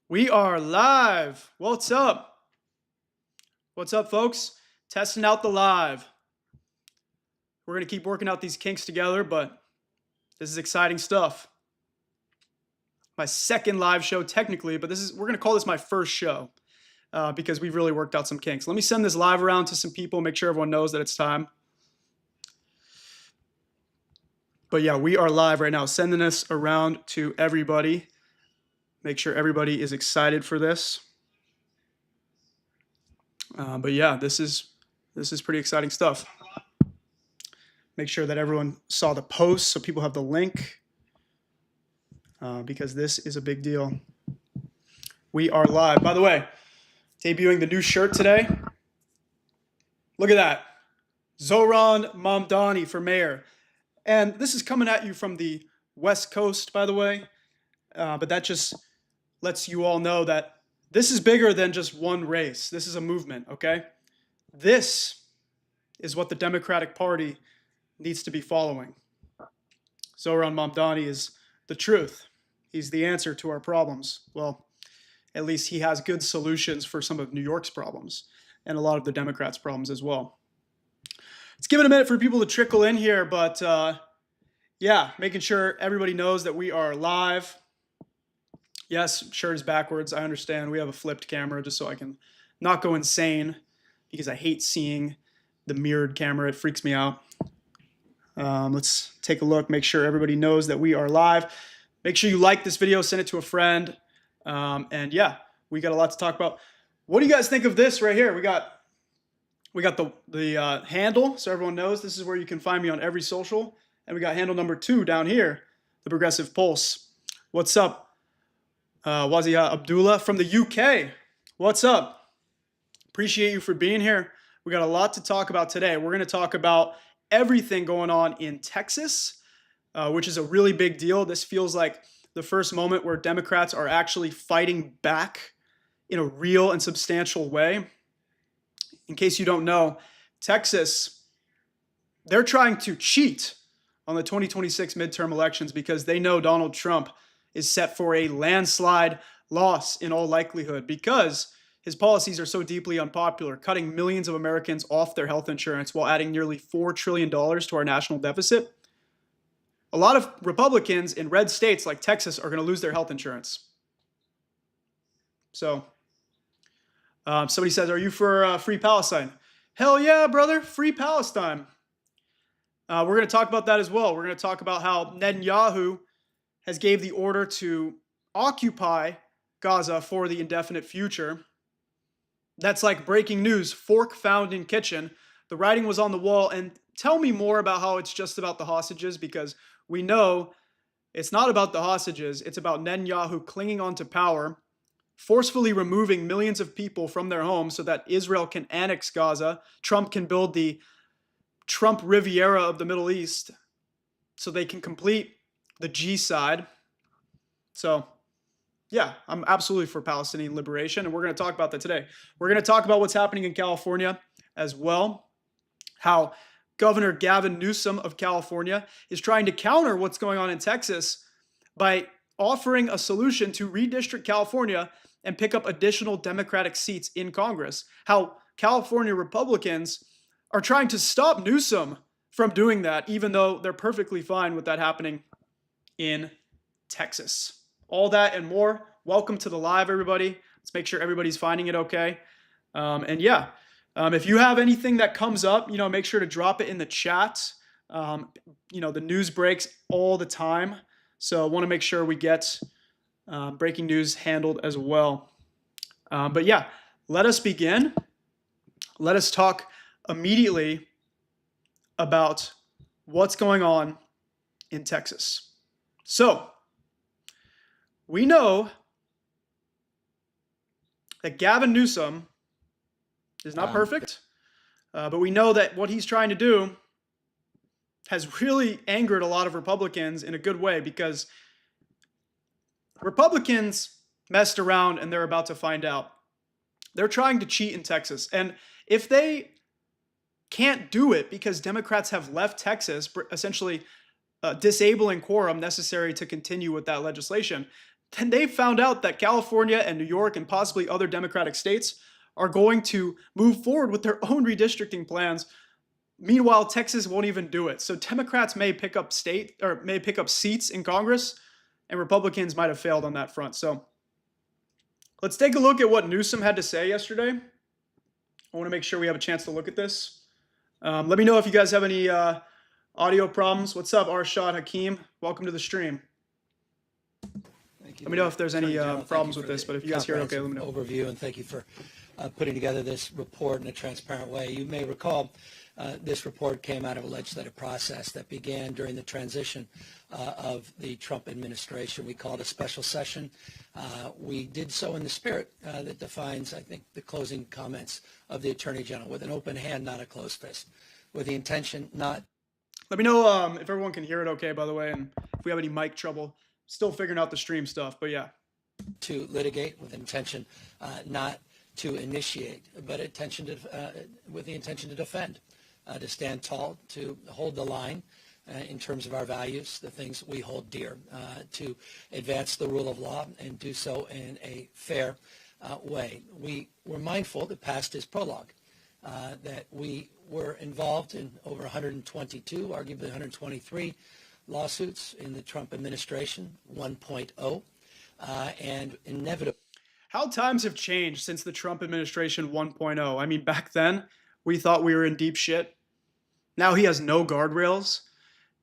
We are live. What's up? What's up, folks? Testing out the live. We're going to keep working out these kinks together, but this is exciting stuff. My second live show, technically, but we're going to call this my first show because we've really worked out some kinks. Let me send this live around to some people, make sure everyone knows that it's time. But yeah, we are live right now, sending this around to everybody. Make sure everybody is excited for this. But yeah, this is pretty exciting stuff. Make sure that everyone saw the post so people have the link because this is a big deal. We are live. By the way, debuting the new shirt today. Look at that. Zoran Mamdani for mayor. And this is coming at you from the West Coast, by the way. But that just lets you all know that this is bigger than just one race. This is a movement, okay? This is what the Democratic Party needs to be following. Zoran Mamdani is the truth. He's the answer to our problems. Well, at least he has good solutions for some of New York's problems and a lot of the Democrats' problems as well. Let's give it a minute for people to trickle in here, but yeah, making sure everybody knows that we are live. Yes, shirt is backwards. I understand. We have a flipped camera just so I can not go insane because I hate seeing the mirrored camera. It freaks me out. Let's take a look, make sure everybody knows that we are live. Make sure you like this video, send it to a friend. And yeah, we got a lot to talk about. What do you guys think of this right here? We got the handle, so everyone knows this is where you can find me on every social. And we got handle number 2 down here, the Progressive Pulse. What's up? Wazia Abdullah from the UK. What's up? Appreciate you for being here. We got a lot to talk about today. We're going to talk about everything going on in Texas, which is a really big deal. This feels like the first moment where Democrats are actually fighting back in a real and substantial way. In case you don't know, Texas, they're trying to cheat on the 2026 midterm elections because they know Donald Trump is set for a landslide loss in all likelihood because his policies are so deeply unpopular, cutting millions of Americans off their health insurance while adding nearly $4 trillion to our national deficit. A lot of Republicans in red states like Texas are going to lose their health insurance. So somebody says, are you for free Palestine? Hell yeah, brother, free Palestine. We're going to talk about that as well. We're going to talk about how Netanyahu has gave the order to occupy Gaza for the indefinite future. That's like breaking news, fork found in kitchen. The writing was on the wall. And tell me more about how it's just about the hostages, because we know it's not about the hostages. It's about Netanyahu clinging on to power, forcefully removing millions of people from their homes so that Israel can annex Gaza. Trump can build the Trump Riviera of the Middle East so they can complete the G side. So yeah, I'm absolutely for Palestinian liberation, and we're going to talk about that today. We're going to talk about what's happening in California as well, how Governor Gavin Newsom of California is trying to counter what's going on in Texas by offering a solution to redistrict California and pick up additional Democratic seats in Congress. How California Republicans are trying to stop Newsom from doing that, even though they're perfectly fine with that happening in Texas. All that and more. Welcome to the live, everybody. Let's make sure everybody's finding it okay. And yeah, if you have anything that comes up, make sure to drop it in the chat. The news breaks all the time, so I want to make sure we get breaking news handled as well. But yeah, let us begin. Let us talk immediately about what's going on in Texas. So, we know that Gavin Newsom is not perfect, but we know that what he's trying to do has really angered a lot of Republicans in a good way, because Republicans messed around and they're about to find out. They're trying to cheat in Texas. And if they can't do it because Democrats have left Texas, essentially disabling quorum necessary to continue with that legislation, then they found out that California and New York and possibly other Democratic states are going to move forward with their own redistricting plans. Meanwhile, Texas won't even do it. So Democrats may pick up seats in Congress, and Republicans might have failed on that front. So let's take a look at what Newsom had to say yesterday. I want to make sure we have a chance to look at this. Let me know if you guys have any audio problems. What's up, Arshad Hakeem? Welcome to the stream. Let me know if there's any problems with this, but if you guys hear it okay, let me know. Overview, and thank you for putting together this report in a transparent way. You may recall this report came out of a legislative process that began during the transition of the Trump administration. We called a special session. We did so in the spirit that defines, I think, the closing comments of the Attorney General, with an open hand, not a closed fist, with the intention not... Let me know if everyone can hear it okay, by the way, and if we have any mic trouble. Still figuring out the stream stuff, but yeah. To litigate with intention not to initiate, but with the intention to defend, to stand tall, to hold the line in terms of our values, the things we hold dear, to advance the rule of law and do so in a fair way. We were mindful that past is prologue, that we were involved in over 122, arguably 123 lawsuits in the Trump administration 1.0, and inevitably. How times have changed since the Trump administration 1.0. I mean, back then, we thought we were in deep shit. Now he has no guardrails.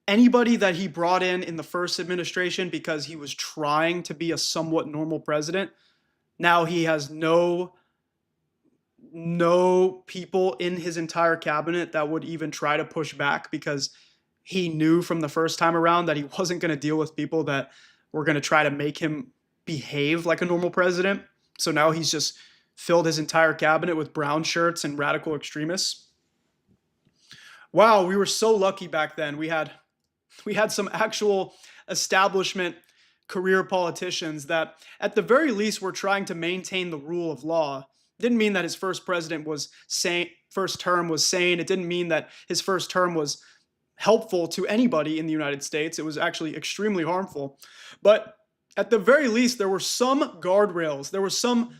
Anybody that he brought in the first administration because he was trying to be a somewhat normal president, now he has no people in his entire cabinet that would even try to push back, because he knew from the first time around that he wasn't going to deal with people that were going to try to make him behave like a normal president. So now he's just filled his entire cabinet with brown shirts and radical extremists. Wow, we were so lucky back then. We had some actual establishment career politicians that at the very least were trying to maintain the rule of law. Didn't mean that his first term was sane. It didn't mean that his first term was helpful to anybody in the United States. It was actually extremely harmful. But at the very least, there were some guardrails. There was some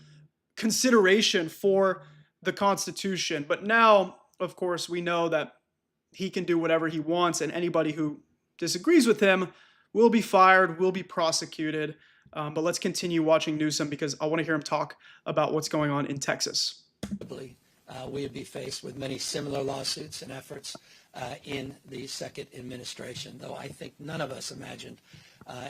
consideration for the Constitution. But now, of course, we know that he can do whatever he wants, and anybody who disagrees with him will be fired, will be prosecuted. But let's continue watching Newsom, because I want to hear him talk about what's going on in Texas. We would be faced with many similar lawsuits and efforts in the second administration, though I think none of us imagined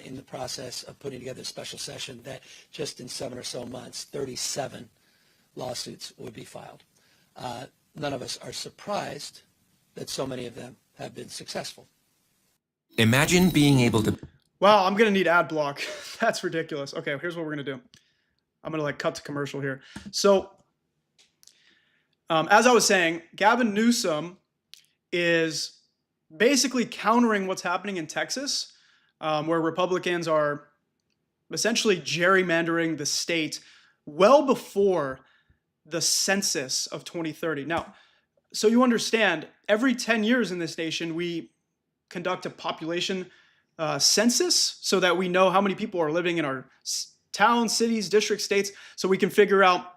in the process of putting together a special session that just in 7 or so months, 37 lawsuits would be filed. None of us are surprised that so many of them have been successful. Imagine being able to... Wow, I'm going to need ad block. That's ridiculous. Okay, here's what we're going to do. I'm going to cut to commercial here. So, as I was saying, Gavin Newsom is basically countering what's happening in Texas, where Republicans are essentially gerrymandering the state well before the census of 2030. Now, so you understand, every 10 years in this nation, we conduct a population census so that we know how many people are living in our towns, cities, districts, states, so we can figure out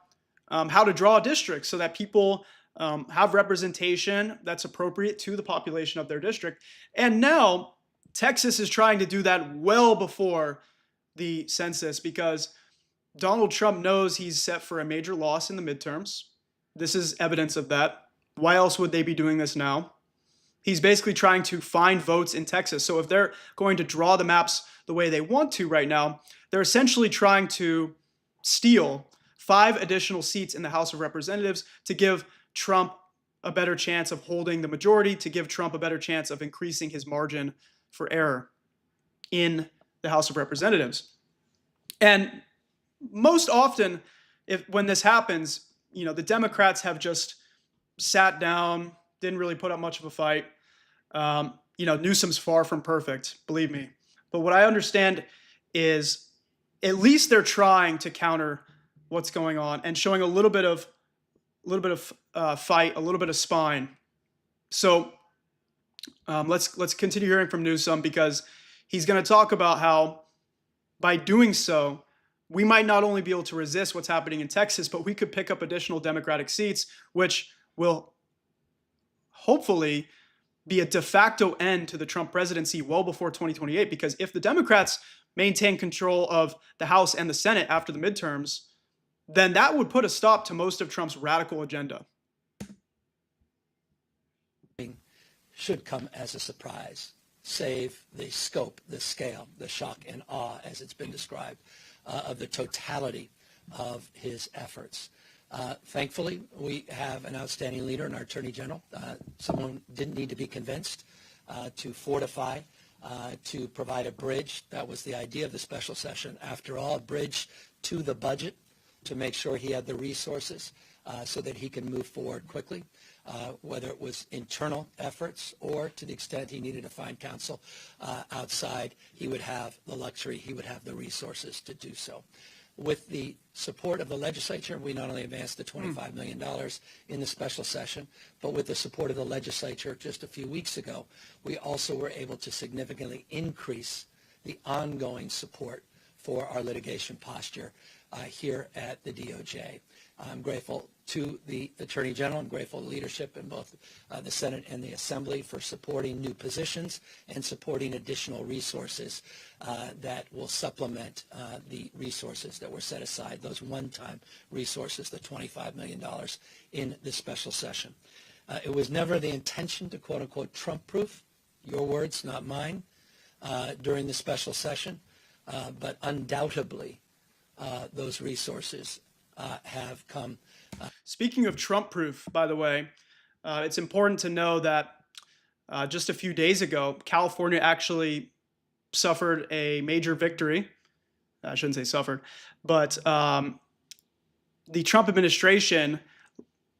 how to draw districts so that people have representation that's appropriate to the population of their district. And now Texas is trying to do that well before the census, because Donald Trump knows he's set for a major loss in the midterms. This is evidence of that. Why else would they be doing this now? He's basically trying to find votes in Texas. So if they're going to draw the maps the way they want to right now, they're essentially trying to steal 5 additional seats in the House of Representatives to give Trump a better chance of holding the majority, to give Trump a better chance of increasing his margin for error in the House of Representatives. And most often, when this happens, the Democrats have just sat down, didn't really put up much of a fight. Newsom's far from perfect, believe me. But what I understand is at least they're trying to counter what's going on and showing a little bit of fight, a little bit of spine. So let's continue hearing from Newsom, because he's going to talk about how by doing so, we might not only be able to resist what's happening in Texas, but we could pick up additional Democratic seats, which will hopefully be a de facto end to the Trump presidency well before 2028. Because if the Democrats maintain control of the House and the Senate after the midterms, then that would put a stop to most of Trump's radical agenda. Should come as a surprise, save the scope, the scale, the shock and awe, as it's been described, of the totality of his efforts. Thankfully, we have an outstanding leader in our Attorney General, someone who didn't need to be convinced to fortify, to provide a bridge. That was the idea of the special session. After all, a bridge to the budget to make sure he had the resources so that he can move forward quickly, whether it was internal efforts or to the extent he needed to find counsel outside, he would have the luxury, he would have the resources to do so. With the support of the legislature, we not only advanced the $25 million in the special session, but with the support of the legislature just a few weeks ago, we also were able to significantly increase the ongoing support for our litigation posture here at the DOJ. I'm grateful to the Attorney General. I'm grateful to leadership in both the Senate and the Assembly for supporting new positions and supporting additional resources that will supplement the resources that were set aside, those one-time resources, the $25 million in the special session. It was never the intention to quote-unquote Trump-proof, your words, not mine, during the special session, but undoubtedly those resources have come. Speaking of Trump-proof, by the way, it's important to know that just a few days ago, California actually suffered a major victory. I shouldn't say suffered, but the Trump administration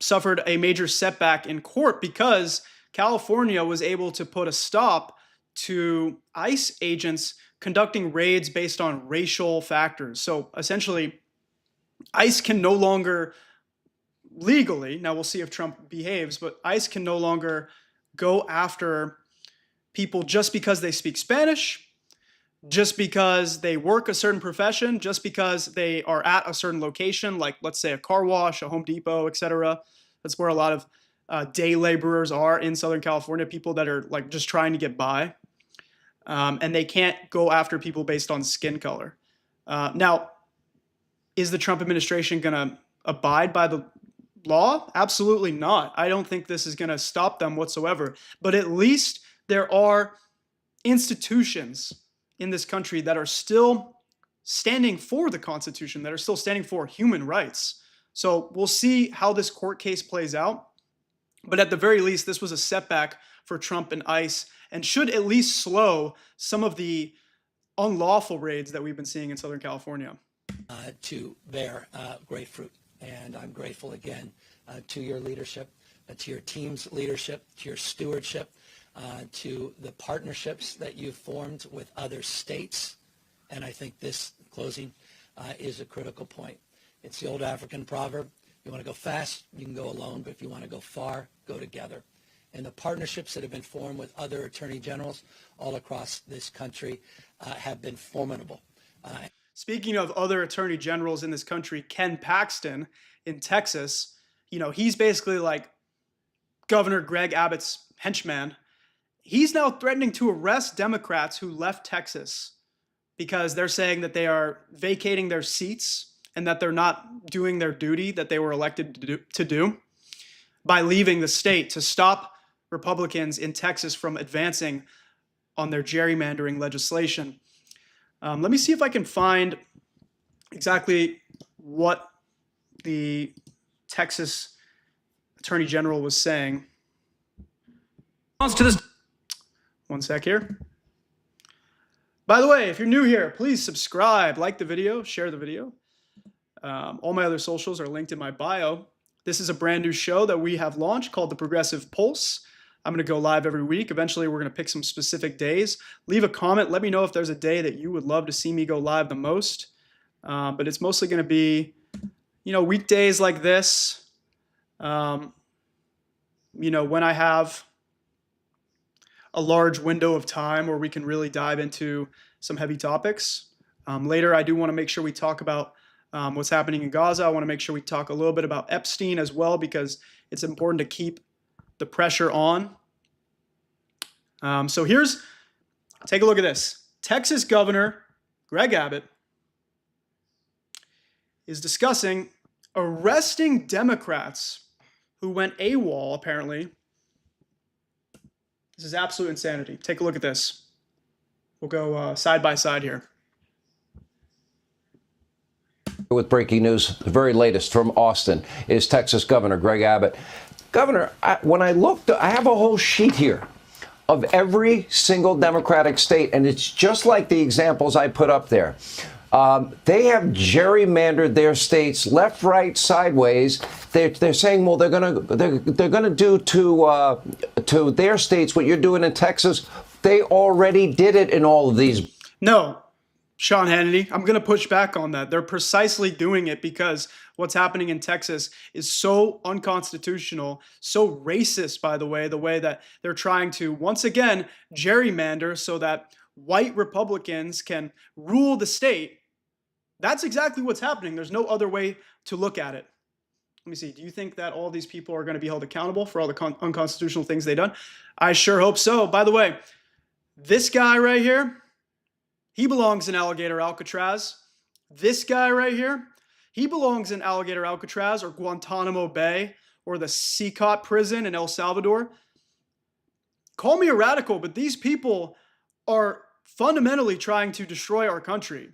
suffered a major setback in court because California was able to put a stop to ICE agents conducting raids based on racial factors. So essentially, ICE can no longer legally, now we'll see if Trump behaves, but ICE can no longer go after people just because they speak Spanish, just because they work a certain profession, just because they are at a certain location, like let's say a car wash, a Home Depot, etc. That's where a lot of day laborers are in Southern California, people that are like just trying to get by. And they can't go after people based on skin color. Now, is the Trump administration going to abide by the law? Absolutely not. I don't think this is going to stop them whatsoever. But at least there are institutions in this country that are still standing for the Constitution, that are still standing for human rights. So we'll see how this court case plays out. But at the very least, this was a setback for Trump and ICE and should at least slow some of the unlawful raids that we've been seeing in Southern California. To bear great fruit. And I'm grateful again to your leadership, to your team's leadership, to your stewardship, to the partnerships that you've formed with other states. And I think this closing is a critical point. It's the old African proverb, you want to go fast, you can go alone, but if you want to go far, go together. And the partnerships that have been formed with other attorney generals all across this country have been formidable. Speaking of other attorney generals in this country, Ken Paxton in Texas, he's basically like Governor Greg Abbott's henchman. He's now threatening to arrest Democrats who left Texas because they're saying that they are vacating their seats and that they're not doing their duty that they were elected to do by leaving the state to stop Republicans in Texas from advancing on their gerrymandering legislation. Let me see if I can find exactly what the Texas Attorney General was saying. One sec here. By the way, if you're new here, please subscribe, like the video, share the video. All my other socials are linked in my bio. This is a brand new show that we have launched called The Progressive Pulse. I'm going to go live every week. Eventually, we're going to pick some specific days. Leave a comment. Let me know if there's a day that you would love to see me go live the most. But it's mostly going to be, weekdays like this. When I have a large window of time where we can really dive into some heavy topics. Later, I do want to make sure we talk about what's happening in Gaza. I want to make sure we talk a little bit about Epstein as well, because it's important to keep the pressure on. So take a look at this. Texas Governor Greg Abbott is discussing arresting Democrats who went AWOL, apparently. This is absolute insanity. Take a look at this. We'll go side by side here. With breaking news, the very latest from Austin is Texas Governor Greg Abbott. Governor, when I looked, I have a whole sheet here of every single Democratic state, and it's just like the examples I put up there. They have gerrymandered their states left, right, sideways. They're saying, well, they're gonna do to their states what you're doing in Texas. They already did it in all of these. No, Sean Hannity, I'm going to push back on that. They're precisely doing it because what's happening in Texas is so unconstitutional, so racist, by the way that they're trying to, once again, gerrymander so that white Republicans can rule the state. That's exactly what's happening. There's no other way to look at it. Let me see. Do you think that all these people are going to be held accountable for all the unconstitutional things they've done? I sure hope so. By the way, this guy right here, he belongs in Alligator Alcatraz. This guy right here, he belongs in Alligator Alcatraz or Guantanamo Bay or the Secot prison in El Salvador. Call me a radical, but these people are fundamentally trying to destroy our country.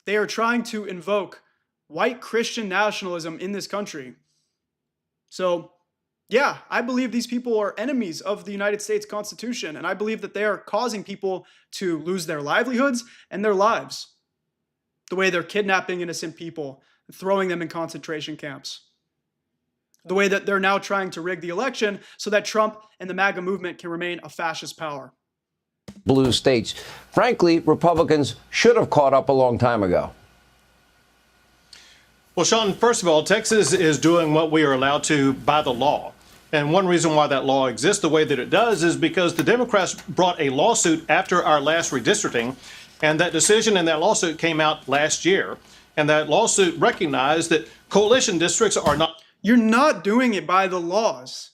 They are trying to invoke white Christian nationalism in this country. So, yeah, I believe these people are enemies of the United States Constitution, and I believe that they are causing people to lose their livelihoods and their lives. The way they're kidnapping innocent people, throwing them in concentration camps. The way that they're now trying to rig the election so that Trump and the MAGA movement can remain a fascist power. Blue states. Frankly, Republicans should have caught up a long time ago. Well, Sean, first of all, Texas is doing what we are allowed to by the law. And one reason why that law exists the way that it does is because the Democrats brought a lawsuit after our last redistricting, and that decision in that lawsuit came out last year. And that lawsuit recognized that coalition districts are not. You're not doing it by the laws.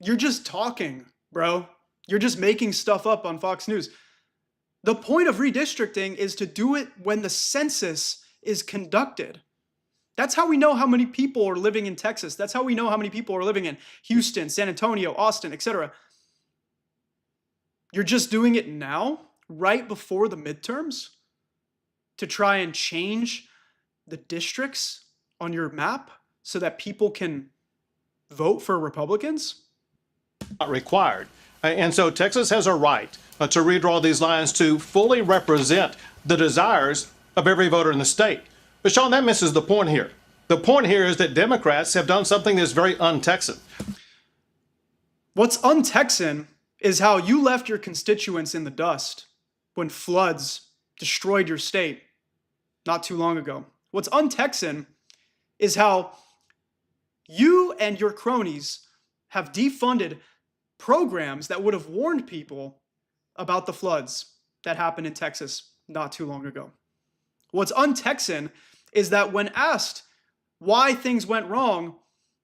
You're just talking, bro. You're just making stuff up on Fox News. The point of redistricting is to do it when the census is conducted. That's how we know how many people are living in Texas. That's how we know how many people are living in Houston, San Antonio, Austin, etc. You're just doing it now, right before the midterms, to try and change the districts on your map so that people can vote for Republicans? Not required. And so Texas has a right to redraw these lines to fully represent the desires of every voter in the state. But Sean, that misses the point here. The point here is that Democrats have done something that's very un-Texan. What's un-Texan is how you left your constituents in the dust when floods destroyed your state not too long ago. What's un-Texan is how you and your cronies have defunded programs that would have warned people about the floods that happened in Texas not too long ago. What's un-Texan is that when asked why things went wrong,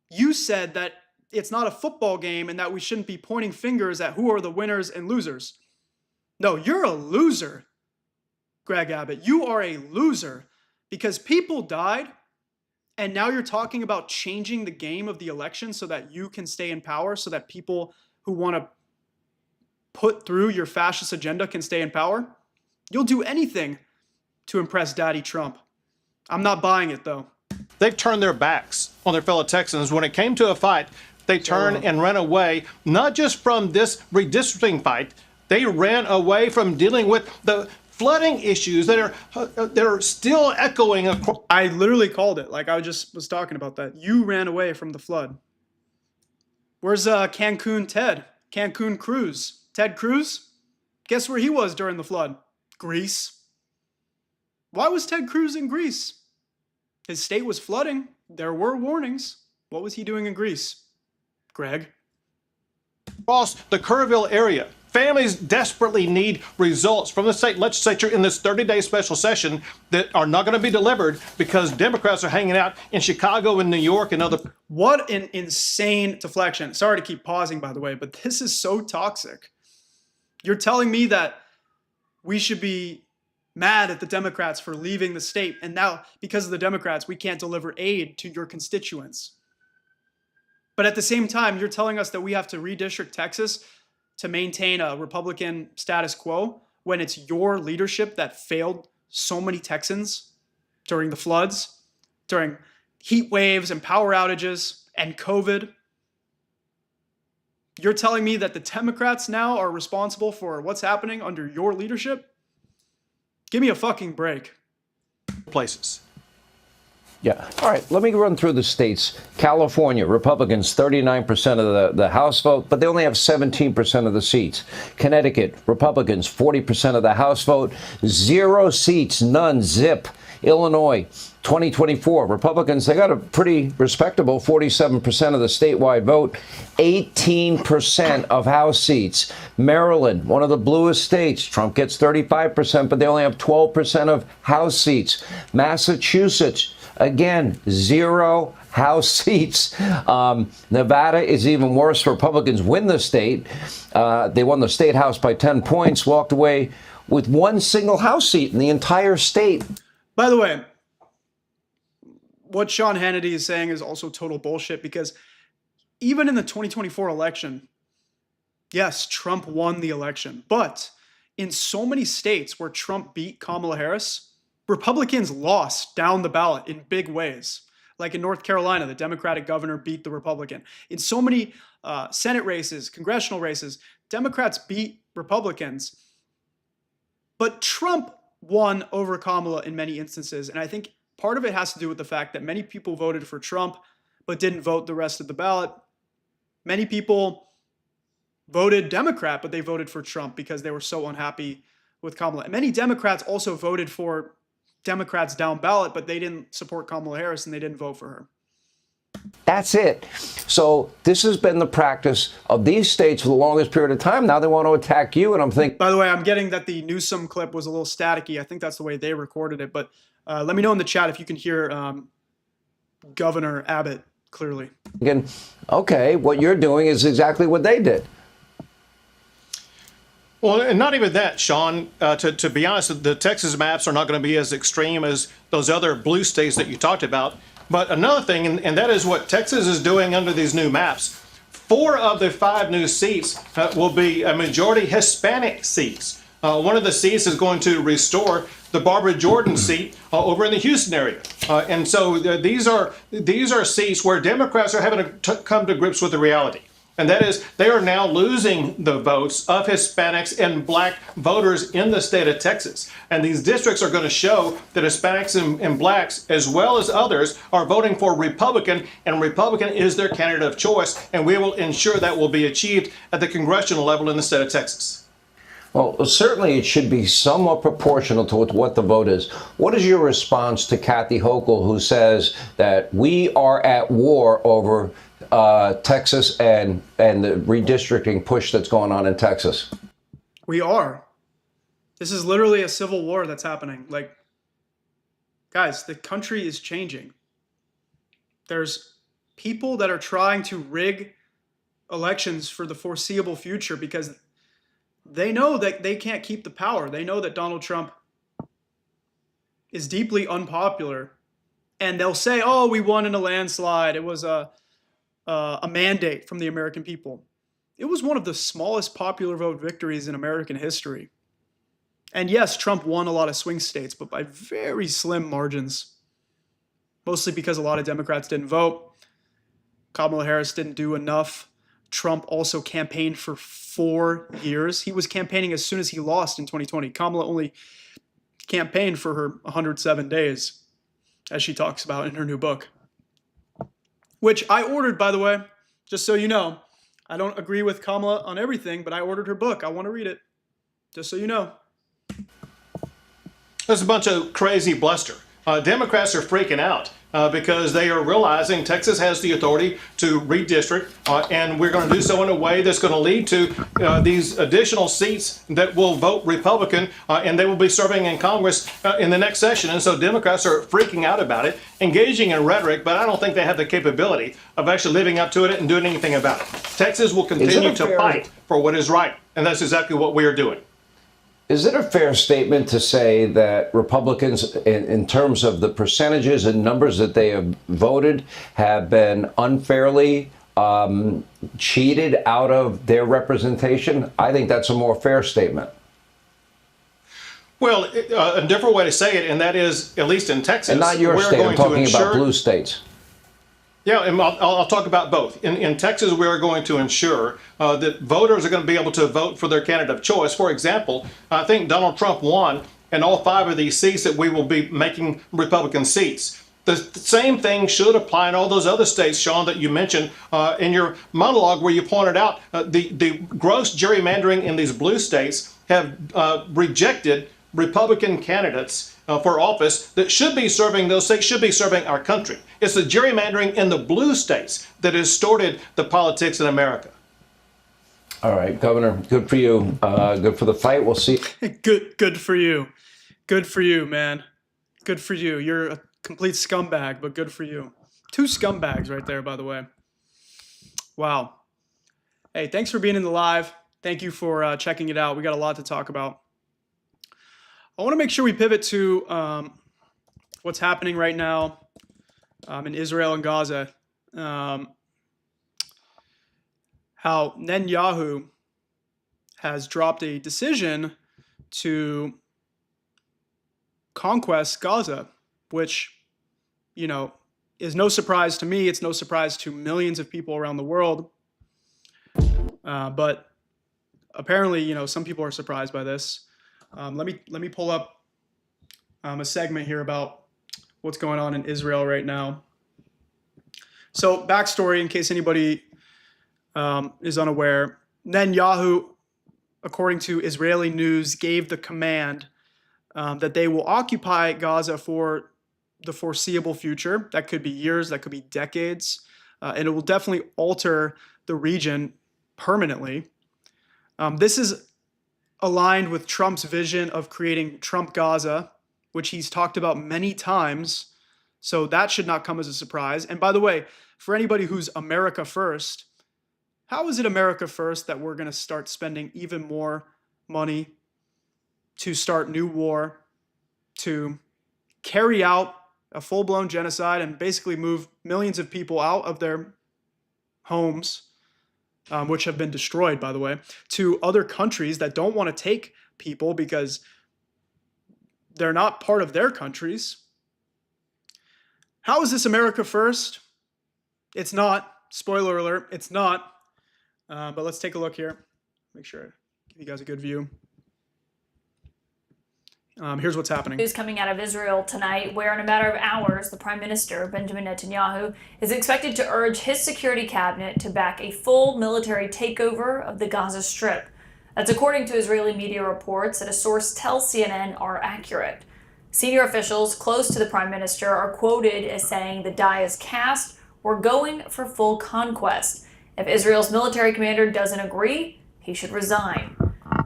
you said that it's not a football game and that we shouldn't be pointing fingers at who are the winners and losers. No, you're a loser, Greg Abbott. You are a loser because people died, and now you're talking about changing the game of the election so that you can stay in power, so that people who want to put through your fascist agenda can stay in power. You'll do anything to impress Daddy Trump. I'm not buying it, though. They've turned their backs on their fellow Texans. When it came to a fight, they turned and ran away, not just from this redistricting fight. They ran away from dealing with the flooding issues that are still echoing across. I literally called it. Like I just was talking about that. You ran away from the flood. Where's Cancun Ted? Cancun Cruz? Ted Cruz? Guess where he was during the flood? Greece. Why was Ted Cruz in Greece? His state was flooding. There were warnings. What was he doing in Greece? Greg? Across the Kerrville area Families desperately need results from the state legislature in this 30-day special session that are not going to be delivered because Democrats are hanging out in Chicago and New York and other. What an insane deflection. Sorry to keep pausing, by the way, but this is so toxic. You're telling me that we should be mad at the Democrats for leaving the state, and now, because of the Democrats, we can't deliver aid to your constituents. But at the same time, you're telling us that we have to redistrict Texas to maintain a Republican status quo when it's your leadership that failed so many Texans during the floods, during heat waves and power outages and COVID. You're telling me that the Democrats now are responsible for what's happening under your leadership? Give me a fucking break. Places. Yeah. All right. Let me run through the states. California, Republicans, 39% of the House vote, but they only have 17% of the seats. Connecticut, Republicans, 40% of the House vote, 0 seats, none, zip. Illinois, 2024, Republicans, they got a pretty respectable 47% of the statewide vote, 18% of House seats. Maryland, one of the bluest states, Trump gets 35%, but they only have 12% of House seats. Massachusetts, again, 0 House seats. Nevada is even worse. Republicans win the state. They won the state House by 10 points, walked away with 1 single House seat in the entire state. By the way, what Sean Hannity is saying is also total bullshit, because even in the 2024 election, yes, Trump won the election, but in so many states where Trump beat Kamala Harris, Republicans lost down the ballot in big ways. Like in North Carolina, the Democratic governor beat the Republican. In so many Senate races, congressional races, Democrats beat Republicans. But Trump won over Kamala in many instances. And I think part of it has to do with the fact that many people voted for Trump but didn't vote the rest of the ballot. Many people voted Democrat, but they voted for Trump because they were so unhappy with Kamala. And many Democrats also voted for Democrats down ballot, but they didn't support Kamala Harris and they didn't vote for her. That's it. So this has been the practice of these states for the longest period of time. Now they want to attack you, and I'm thinking. By the way, I'm getting that the Newsom clip was a little staticky. I think that's the way they recorded it. But let me know in the chat if you can hear Governor Abbott clearly. Again, okay, what you're doing is exactly what they did. Well, and not even that, Sean. To be honest, the Texas maps are not going to be as extreme as those other blue states that you talked about. But another thing, and that is what Texas is doing under these new maps. 4 of the 5 new seats will be a majority Hispanic seats. One of the seats is going to restore the Barbara Jordan seat over in the Houston area. And so these are seats where Democrats are having to come to grips with the reality. And that is, they are now losing the votes of Hispanics and black voters in the state of Texas. And these districts are going to show that Hispanics and blacks, as well as others, are voting for Republican, and Republican is their candidate of choice. And we will ensure that will be achieved at the congressional level in the state of Texas. Well, certainly it should be somewhat proportional to what the vote is. What is your response to Kathy Hochul, who says that we are at war over Texas and the redistricting push that's going on in Texas? We are. This is literally a civil war that's happening. Like, guys, the country is changing. There's people that are trying to rig elections for the foreseeable future because they know that they can't keep the power. They know that Donald Trump is deeply unpopular. And they'll say, oh, we won in a landslide. It was a mandate from the American people. It was one of the smallest popular vote victories in American history. And yes, Trump won a lot of swing states, but by very slim margins. Mostly because a lot of Democrats didn't vote. Kamala Harris didn't do enough. Trump also campaigned for 4 years. He was campaigning as soon as he lost in 2020. Kamala only campaigned for her 107 days, as she talks about in her new book. Which I ordered, by the way, just so you know. I don't agree with Kamala on everything, but I ordered her book. I want to read it, just so you know. There's a bunch of crazy bluster. Democrats are freaking out because they are realizing Texas has the authority to redistrict, and we're going to do so in a way that's going to lead to these additional seats that will vote Republican, and they will be serving in Congress in the next session. And so Democrats are freaking out about it, engaging in rhetoric, but I don't think they have the capability of actually living up to it and doing anything about it. Texas will continue to fight for what is right, and that's exactly what we are doing. Is it a fair statement to say that Republicans, in terms of the percentages and numbers that they have voted, have been unfairly cheated out of their representation? I think that's a more fair statement. Well, a different way to say it, and that is, at least in Texas, And not your we're state, going I'm talking to ensure, about blue states. Yeah, and I'll talk about both. In Texas, we are going to ensure that voters are going to be able to vote for their candidate of choice. For example, I think Donald Trump won in all 5 of these seats that we will be making Republican seats. The same thing should apply in all those other states, Sean, that you mentioned in your monologue, where you pointed out the gross gerrymandering in these blue states have rejected Republican candidates for office that should be serving those states, should be serving our country. It's the gerrymandering in the blue states that has distorted the politics in America. All right, Governor, good for you. Good for the fight. We'll see. Good for you. Good for you, man. Good for you. You're a complete scumbag, but good for you. 2 scumbags right there, by the way. Wow. Hey, thanks for being in the live. Thank you for checking it out. We got a lot to talk about. I want to make sure we pivot to what's happening right now in Israel and Gaza. How Netanyahu has dropped a decision to conquest Gaza, which, you know, is no surprise to me. It's no surprise to millions of people around the world. But apparently, you know, some people are surprised by this. Let me pull up a segment here about what's going on in Israel right now. So, backstory, in case anybody is unaware, Netanyahu, according to Israeli news, gave the command that they will occupy Gaza for the foreseeable future. That could be years, that could be decades, and it will definitely alter the region permanently. This is aligned with Trump's vision of creating Trump Gaza, which he's talked about many times. So that should not come as a surprise. And by the way, for anybody who's America first, how is it America first that we're going to start spending even more money to start new war, to carry out a full-blown genocide and basically move millions of people out of their homes, which have been destroyed, by the way, to other countries that don't want to take people because they're not part of their countries? How is this America first? It's not. Spoiler alert, it's not. But let's take a look here. Make sure I give you guys a good view. Here's what's happening. News coming out of Israel tonight, where in a matter of hours, the Prime Minister, Benjamin Netanyahu, is expected to urge his security cabinet to back a full military takeover of the Gaza Strip. That's according to Israeli media reports that a source tells CNN are accurate. Senior officials close to the Prime Minister are quoted as saying the die is cast, we're going for full conquest. If Israel's military commander doesn't agree, he should resign.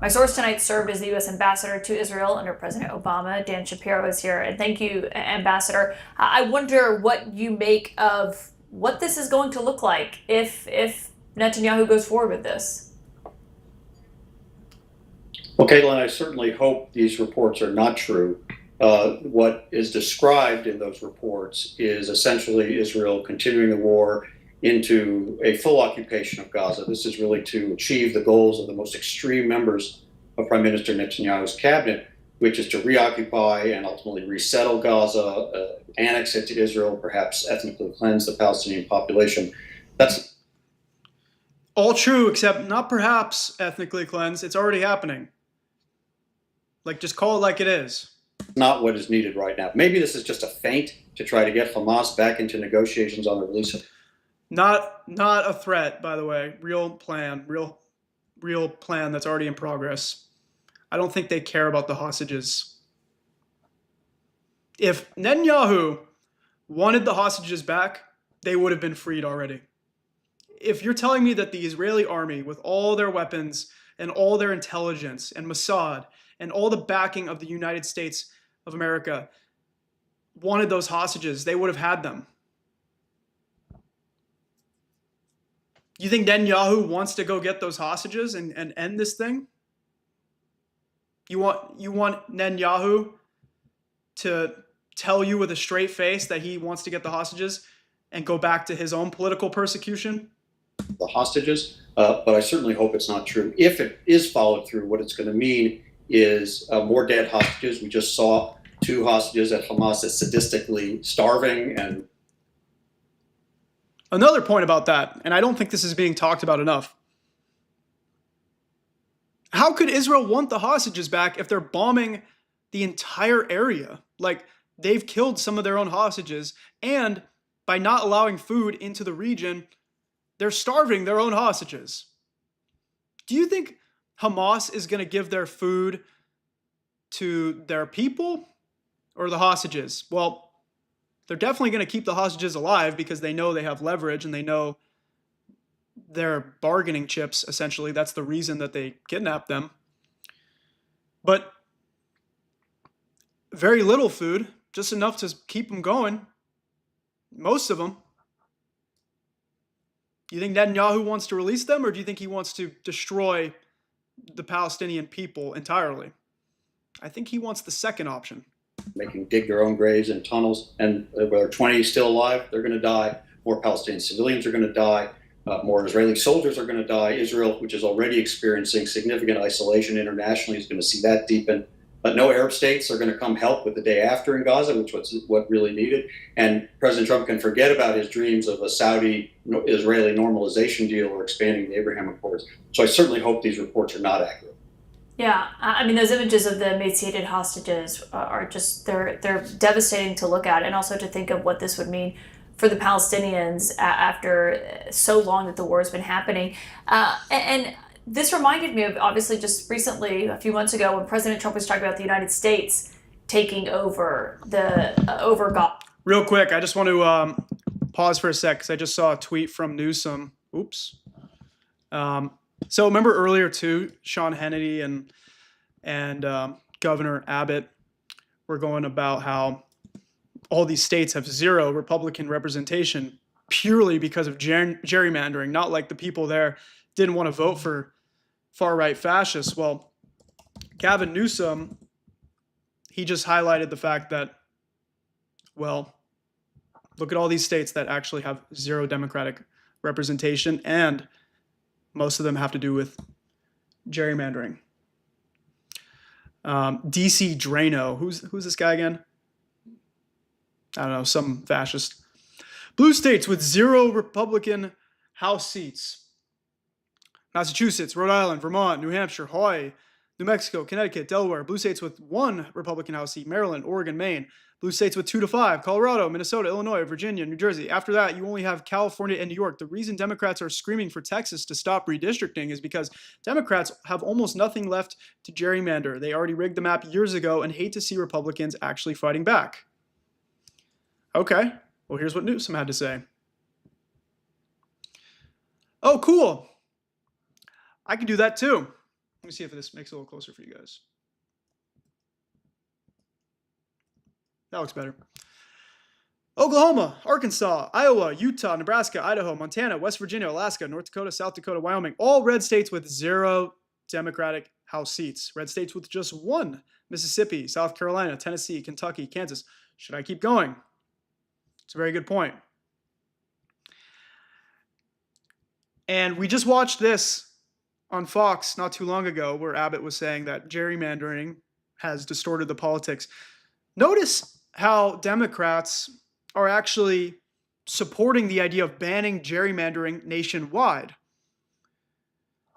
My source tonight served as the U.S. ambassador to Israel under President Obama. Dan Shapiro is here. And thank you, Ambassador. I wonder what you make of what this is going to look like if Netanyahu goes forward with this. Well, Caitlin, I certainly hope these reports are not true. What is described in those reports is essentially Israel continuing the war into a full occupation of Gaza. This is really to achieve the goals of the most extreme members of Prime Minister Netanyahu's cabinet, which is to reoccupy and ultimately resettle Gaza, annex it to Israel, perhaps ethnically cleanse the Palestinian population. That's all true, except not perhaps ethnically cleanse. It's already happening. Like, just call it like it is. Not what is needed right now. Maybe this is just a feint to try to get Hamas back into negotiations on the release of. Not a threat, by the way. Real plan that's already in progress. I don't think they care about the hostages. If Netanyahu wanted the hostages back, they would have been freed already. If you're telling me that the Israeli army, with all their weapons and all their intelligence and Mossad and all the backing of the United States of America, wanted those hostages, they would have had them. You think Netanyahu wants to go get those hostages and end this thing? You want Netanyahu to tell you with a straight face that he wants to get the hostages and go back to his own political persecution? The hostages, but I certainly hope it's not true. If it is followed through, what it's going to mean is more dead hostages. We just saw 2 hostages at Hamas that's sadistically starving. And another point about that, and I don't think this is being talked about enough. How could Israel want the hostages back if they're bombing the entire area? Like, they've killed some of their own hostages, and by not allowing food into the region, they're starving their own hostages. Do you think Hamas is going to give their food to their people or the hostages? Well, they're definitely going to keep the hostages alive because they know they have leverage and they know they're bargaining chips, essentially. That's the reason that they kidnapped them. But very little food, just enough to keep them going. Most of them. You think Netanyahu wants to release them, or do you think he wants to destroy the Palestinian people entirely? I think he wants the second option. Making dig their own graves in tunnels, and whether 20 still alive, they're going to die. More Palestinian civilians are going to die. More Israeli soldiers are going to die. Israel, which is already experiencing significant isolation internationally, is going to see that deepen. But no Arab states are going to come help with the day after in Gaza, which was what really needed. And President Trump can forget about his dreams of a Saudi-Israeli normalization deal or expanding the Abraham Accords. So I certainly hope these reports are not accurate. Yeah, I mean, those images of the emaciated hostages are just, they're devastating to look at, and also to think of what this would mean for the Palestinians after so long that the war has been happening. And this reminded me of, obviously, just recently, a few months ago, when President Trump was talking about the United States taking over over Gaza. Real quick, I just want to pause for a sec because I just saw a tweet from Newsom. Oops. So remember earlier too, Sean Hannity and Governor Abbott were going about how all these states have zero Republican representation purely because of gerrymandering, not like the people there didn't want to vote for far-right fascists. Well, Gavin Newsom, he just highlighted the fact that, well, look at all these states that actually have zero Democratic representation, and most of them have to do with gerrymandering. DC Drano, who's this guy again? I don't know, some fascist. Blue states with zero Republican House seats: Massachusetts, Rhode Island, Vermont, New Hampshire, Hawaii, New Mexico, Connecticut, Delaware. Blue states with 1 Republican House seat: Maryland, Oregon, Maine. Blue states with 2 to 5: Colorado, Minnesota, Illinois, Virginia, New Jersey. After that, you only have California and New York. The reason Democrats are screaming for Texas to stop redistricting is because Democrats have almost nothing left to gerrymander. They already rigged the map years ago and hate to see Republicans actually fighting back. Okay, well, here's what Newsom had to say. Oh, cool. I can do that too. Let me see if this makes it a little closer for you guys. That looks better. Oklahoma, Arkansas, Iowa, Utah, Nebraska, Idaho, Montana, West Virginia, Alaska, North Dakota, South Dakota, Wyoming. All red states with 0 Democratic House seats. Red states with just 1: Mississippi, South Carolina, Tennessee, Kentucky, Kansas. Should I keep going? It's a very good point. And we just watched this on Fox not too long ago, where Abbott was saying that gerrymandering has distorted the politics. Notice how Democrats are actually supporting the idea of banning gerrymandering nationwide.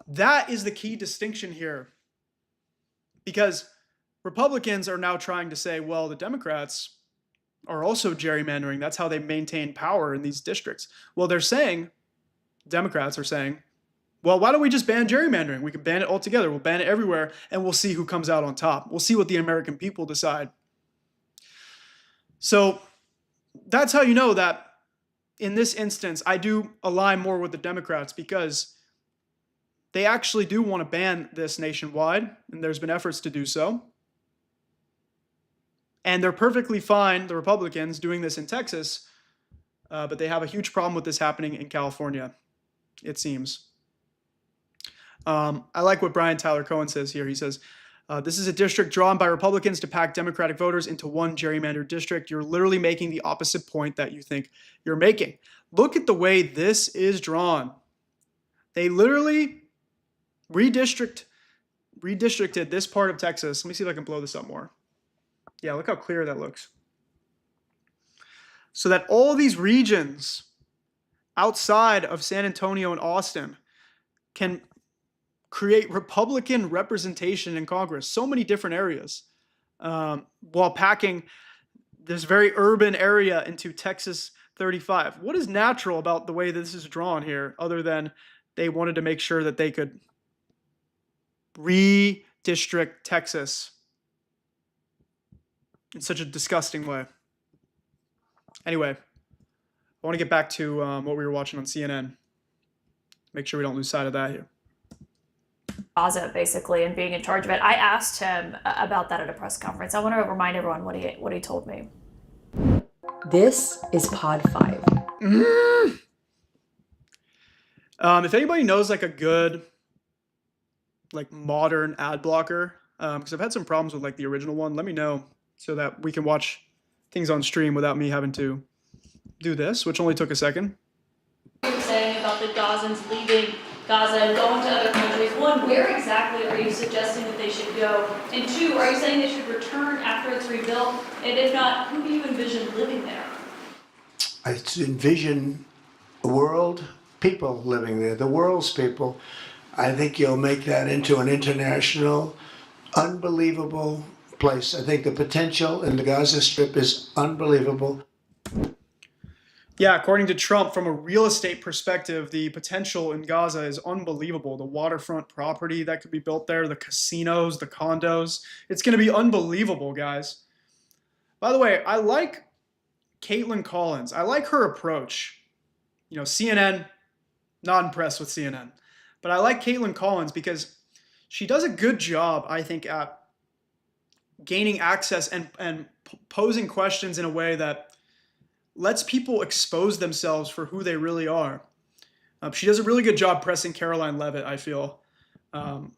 That is the key distinction here. Because Republicans are now trying to say, well, the Democrats are also gerrymandering. That's how they maintain power in these districts. Well, they're saying, Democrats are saying, well, why don't we just ban gerrymandering? We can ban it altogether. We'll ban it everywhere, and we'll see who comes out on top. We'll see what the American people decide. So that's how you know that in this instance, I do align more with the Democrats, because they actually do want to ban this nationwide, and there's been efforts to do so. And they're perfectly fine, the Republicans, doing this in Texas, but they have a huge problem with this happening in California, it seems. I like what Brian Tyler Cohen says here. He says, this is a district drawn by Republicans to pack Democratic voters into one gerrymandered district. You're literally making the opposite point that you think you're making. Look at the way this is drawn. They literally redistricted this part of Texas. Let me see if I can blow this up more. Yeah, look how clear that looks. So that all these regions outside of San Antonio and Austin can create Republican representation in Congress, so many different areas, while packing this very urban area into Texas 35. What is natural about the way this is drawn here, other than they wanted to make sure that they could redistrict Texas in such a disgusting way? Anyway, I want to get back to what we were watching on CNN. Make sure we don't lose sight of that here. Gaza, basically, and being in charge of it. I asked him about that at a press conference. I want to remind everyone what he told me. This is Pod 5. If anybody knows like a good, like modern ad blocker, because I've had some problems with like the original one, let me know so that we can watch things on stream without me having to do this, which only took a second. You were saying about the Gazans leaving Gaza and going to other countries. One, where exactly are you suggesting that they should go? And two, are you saying they should return after it's rebuilt? And if not, who do you envision living there? I envision a world, people living there, the world's people. I think you'll make that into an international, unbelievable place. I think the potential in the Gaza Strip is unbelievable. Yeah, according to Trump, from a real estate perspective, the potential in Gaza is unbelievable. The waterfront property that could be built there, the casinos, the condos. It's going to be unbelievable, guys. By the way, I like Caitlin Collins. I like her approach. You know, CNN, not impressed with CNN. But I like Caitlin Collins because she does a good job, I think, at gaining access and posing questions in a way that lets people expose themselves for who they really are. She does a really good job pressing Caroline Leavitt, I feel. You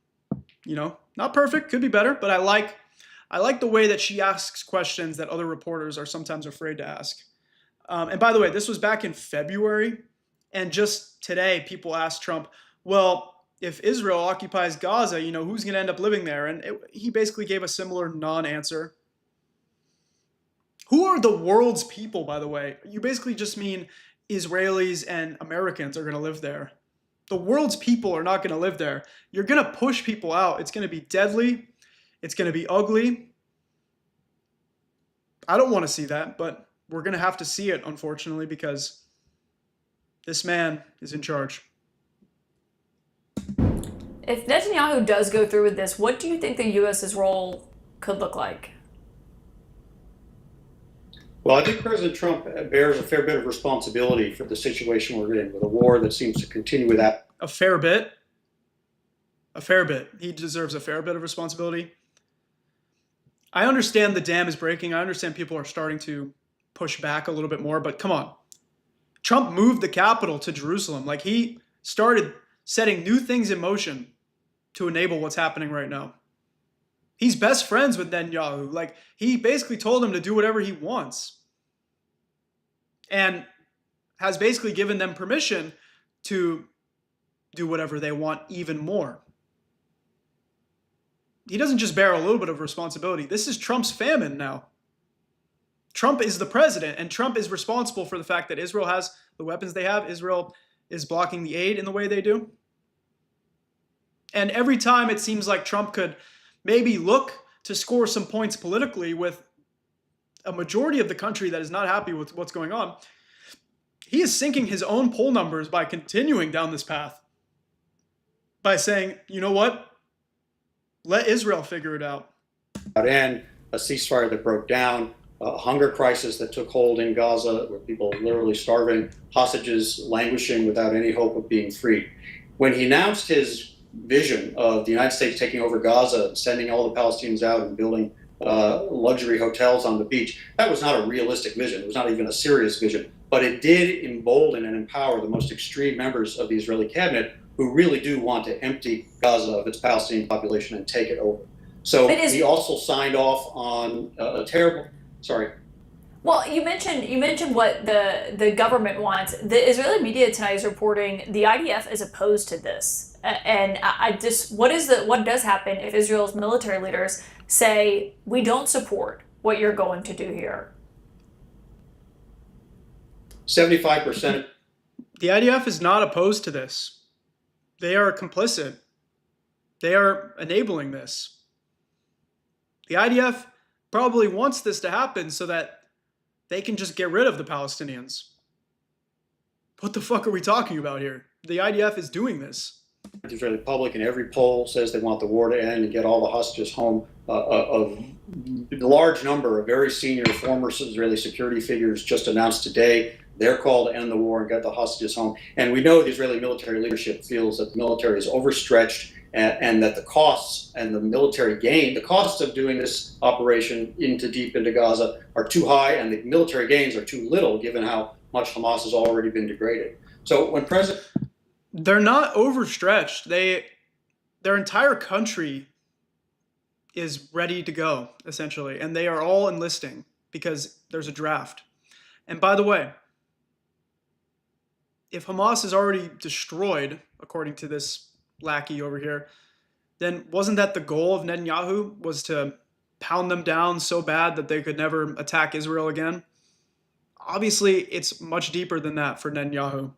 know, not perfect, could be better, but I like the way that she asks questions that other reporters are sometimes afraid to ask. And by the way, this was back in February, and just today people asked Trump, well, if Israel occupies Gaza, you know, who's going to end up living there? And he basically gave a similar non-answer. Who are the world's people, by the way? You basically just mean Israelis and Americans are going to live there. The world's people are not going to live there. You're going to push people out. It's going to be deadly. It's going to be ugly. I don't want to see that, but we're going to have to see it, unfortunately, because this man is in charge. If Netanyahu does go through with this, what do you think the U.S.'s role could look like? Well, I think President Trump bears a fair bit of responsibility for the situation we're in, with a war that seems to continue without. A fair bit? A fair bit. He deserves a fair bit of responsibility. I understand the dam is breaking. I understand people are starting to push back a little bit more, but come on. Trump moved the capital to Jerusalem. Like, he started setting new things in motion to enable what's happening right now. He's best friends with Netanyahu. Like, he basically told him to do whatever he wants and has basically given them permission to do whatever they want even more. He doesn't just bear a little bit of responsibility. This is Trump's famine now. Trump is the president, and Trump is responsible for the fact that Israel has the weapons they have. Israel is blocking the aid in the way they do. And every time it seems like Trump could maybe look to score some points politically with a majority of the country that is not happy with what's going on, he is sinking his own poll numbers by continuing down this path. By saying, you know what? Let Israel figure it out. And a ceasefire that broke down hunger crisis that took hold in Gaza, where people are literally starving, hostages languishing without any hope of being freed. When he announced his vision of the United States taking over Gaza, sending all the Palestinians out and building luxury hotels on the beach, that was not a realistic vision. It was not even a serious vision, but it did embolden and empower the most extreme members of the Israeli cabinet who really do want to empty Gaza of its Palestinian population and take it over. So he also signed off on a terrible, sorry. Well, you mentioned what the government wants. The Israeli media tonight is reporting the IDF is opposed to this, and I just what does happen if Israel's military leaders say we don't support what you're going to do here? 75%. The IDF is not opposed to this. They are complicit. They are enabling this. The IDF probably wants this to happen so that they can just get rid of the Palestinians. What the fuck are we talking about here? The IDF is doing this. The Israeli public in every poll says they want the war to end and get all the hostages home. A large number of very senior former Israeli security figures just announced today their call to end the war and get the hostages home. And we know the Israeli military leadership feels that the military is overstretched and that the costs and the military gain, the costs of doing this operation deep into Gaza are too high, and the military gains are too little given how much Hamas has already been degraded. So when they're not overstretched. Their entire country is ready to go, essentially, and they are all enlisting because there's a draft. And by the way, if Hamas is already destroyed, according to this lackey over here, then wasn't that the goal of Netanyahu, was to pound them down so bad that they could never attack Israel again? Obviously, it's much deeper than that for Netanyahu.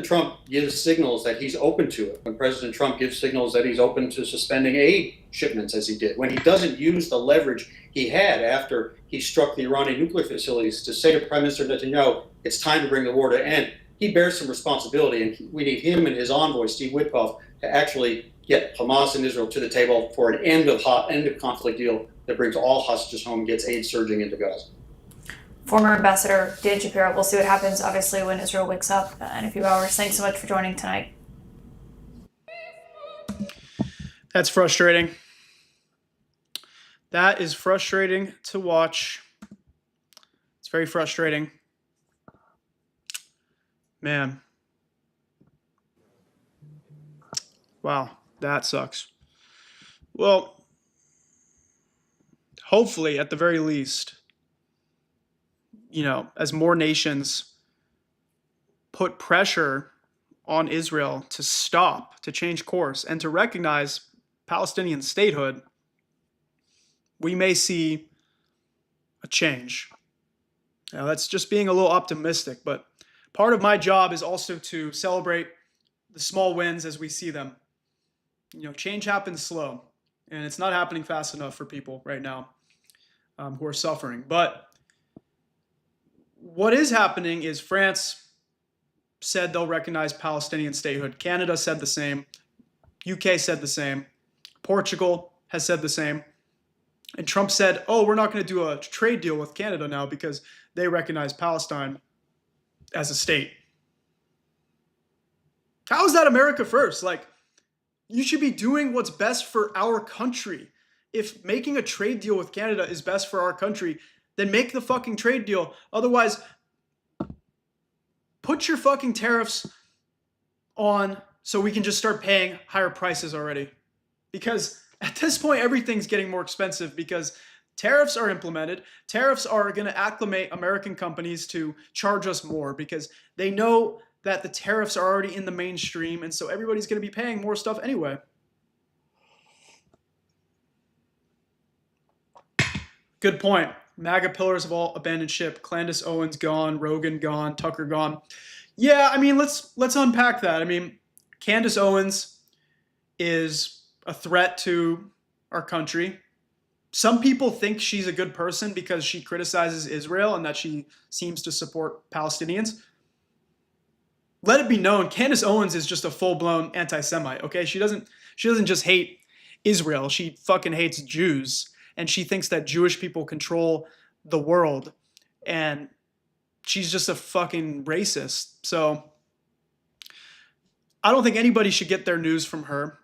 Trump gives signals that he's open to it, when President Trump gives signals that he's open to suspending aid shipments as he did, when he doesn't use the leverage he had after he struck the Iranian nuclear facilities to say to Prime Minister Netanyahu, it's time to bring the war to an end, he bears some responsibility, and we need him and his envoy, Steve Witkoff, to actually get Hamas and Israel to the table for an end of conflict deal that brings all hostages home and gets aid surging into Gaza. Former Ambassador Dan Shapiro. We'll see what happens, obviously, when Israel wakes up in a few hours. Thanks so much for joining tonight. That's frustrating. That is frustrating to watch. It's very frustrating. Man. Wow, that sucks. Well, hopefully, at the very least, as more nations put pressure on Israel to stop, to change course, and to recognize Palestinian statehood, we may see a change. Now, that's just being a little optimistic, but part of my job is also to celebrate the small wins as we see them. Change happens slow, and it's not happening fast enough for people right now who are suffering. But what is happening is France said they'll recognize Palestinian statehood. Canada said the same. UK said the same. Portugal has said the same. And Trump said, oh, we're not going to do a trade deal with Canada now because they recognize Palestine as a state. How is that America first? You should be doing what's best for our country. If making a trade deal with Canada is best for our country, then make the fucking trade deal. Otherwise, put your fucking tariffs on so we can just start paying higher prices already. Because at this point, everything's getting more expensive because tariffs are implemented. Tariffs are going to acclimate American companies to charge us more because they know that the tariffs are already in the mainstream, and so everybody's going to be paying more stuff anyway. Good point. MAGA pillars have all abandoned ship. Candace Owens gone, Rogan gone, Tucker gone. Yeah, let's unpack that. Candace Owens is a threat to our country. Some people think she's a good person because she criticizes Israel and that she seems to support Palestinians. Let it be known, Candace Owens is just a full-blown anti-Semite, okay? She doesn't just hate Israel. She fucking hates Jews. And she thinks that Jewish people control the world, and she's just a fucking racist. So I don't think anybody should get their news from her.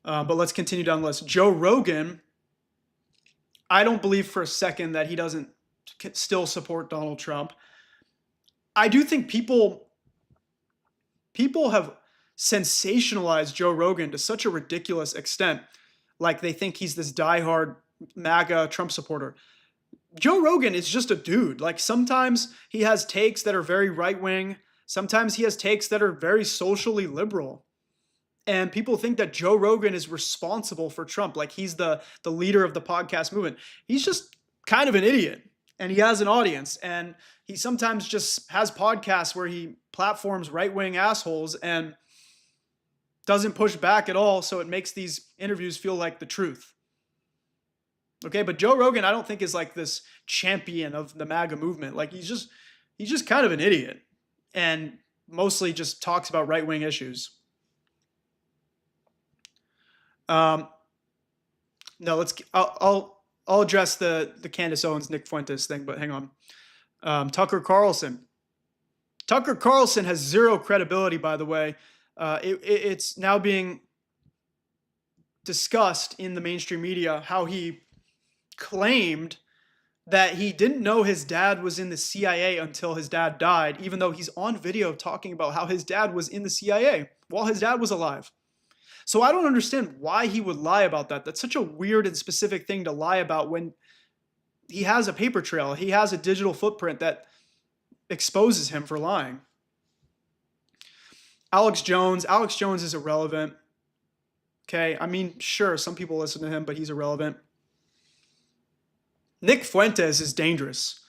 But let's continue down the list. Joe Rogan, I don't believe for a second that he doesn't still support Donald Trump. I do think people have sensationalized Joe Rogan to such a ridiculous extent. Like they think he's this diehard MAGA Trump supporter. Joe Rogan is just a dude. Like sometimes he has takes that are very right wing. Sometimes he has takes that are very socially liberal. And people think that Joe Rogan is responsible for Trump. Like he's the leader of the podcast movement. He's just kind of an idiot. And he has an audience. And he sometimes just has podcasts where he platforms right-wing assholes and doesn't push back at all. So it makes these interviews feel like the truth. Okay, but Joe Rogan, I don't think is like this champion of the MAGA movement. Like he's just kind of an idiot, and mostly just talks about right-wing issues. No, I'll address the Candace Owens, Nick Fuentes thing, but hang on. Tucker Carlson. Tucker Carlson has zero credibility, by the way. It's now being discussed in the mainstream media how he claimed that he didn't know his dad was in the CIA until his dad died, even though he's on video talking about how his dad was in the CIA while his dad was alive. So I don't understand why he would lie about that. That's such a weird and specific thing to lie about when he has a paper trail. He has a digital footprint that exposes him for lying. Alex Jones is irrelevant. Okay, I mean, sure, some people listen to him, but he's irrelevant. Nick Fuentes is dangerous.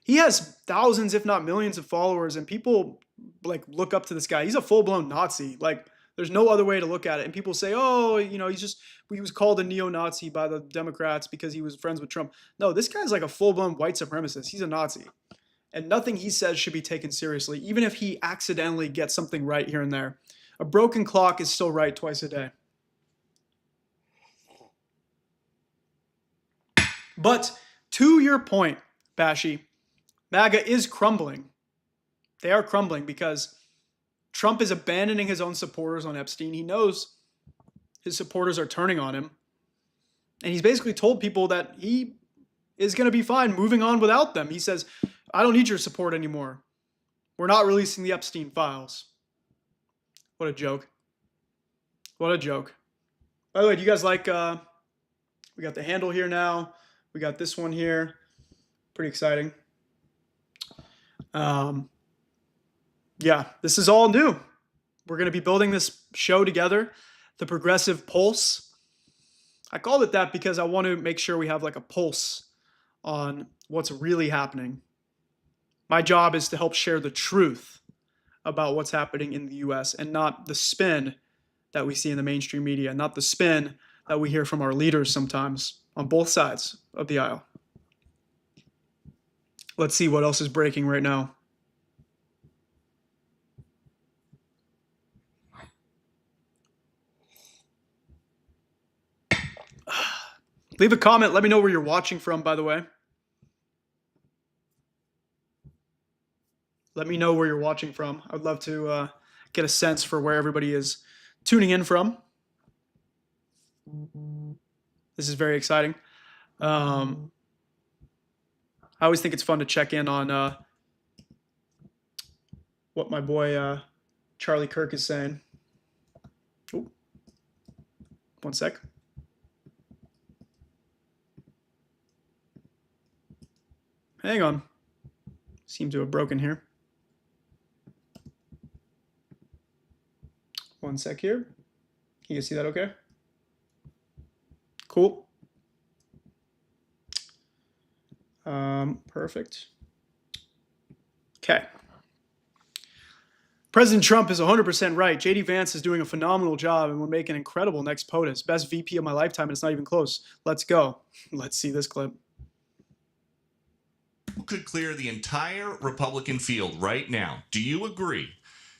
He has thousands, if not millions of followers, and people like look up to this guy. He's a full-blown Nazi. Like, there's no other way to look at it. And people say, oh, he was called a neo-Nazi by the Democrats because he was friends with Trump. No, this guy's like a full-blown white supremacist. He's a Nazi. And nothing he says should be taken seriously, even if he accidentally gets something right here and there. A broken clock is still right twice a day. But to your point, Bashi, MAGA is crumbling. They are crumbling because Trump is abandoning his own supporters on Epstein. He knows his supporters are turning on him. And he's basically told people that he is going to be fine moving on without them. He says, I don't need your support anymore. We're not releasing the Epstein files. What a joke. What a joke. By the way, do you guys like, we got the handle here now. We got this one here. Pretty exciting. Yeah, this is all new. We're going to be building this show together, the Progressive Pulse. I called it that because I want to make sure we have like a pulse on what's really happening. My job is to help share the truth about what's happening in the U.S. and not the spin that we see in the mainstream media, not the spin that we hear from our leaders sometimes on both sides of the aisle. Let's see what else is breaking right now. Leave a comment. Let me know where you're watching from, by the way. Let me know where you're watching from. I would love to get a sense for where everybody is tuning in from. This is very exciting. I always think it's fun to check in on what my boy Charlie Kirk is saying. Ooh. One sec. Hang on. Seem to have broken here. One sec here. Can you see that okay? Cool. Perfect. Okay. President Trump is 100% right. JD Vance is doing a phenomenal job and would make an incredible next POTUS. Best VP of my lifetime, and it's not even close. Let's go. Let's see this clip. Could clear the entire Republican field right now. Do you agree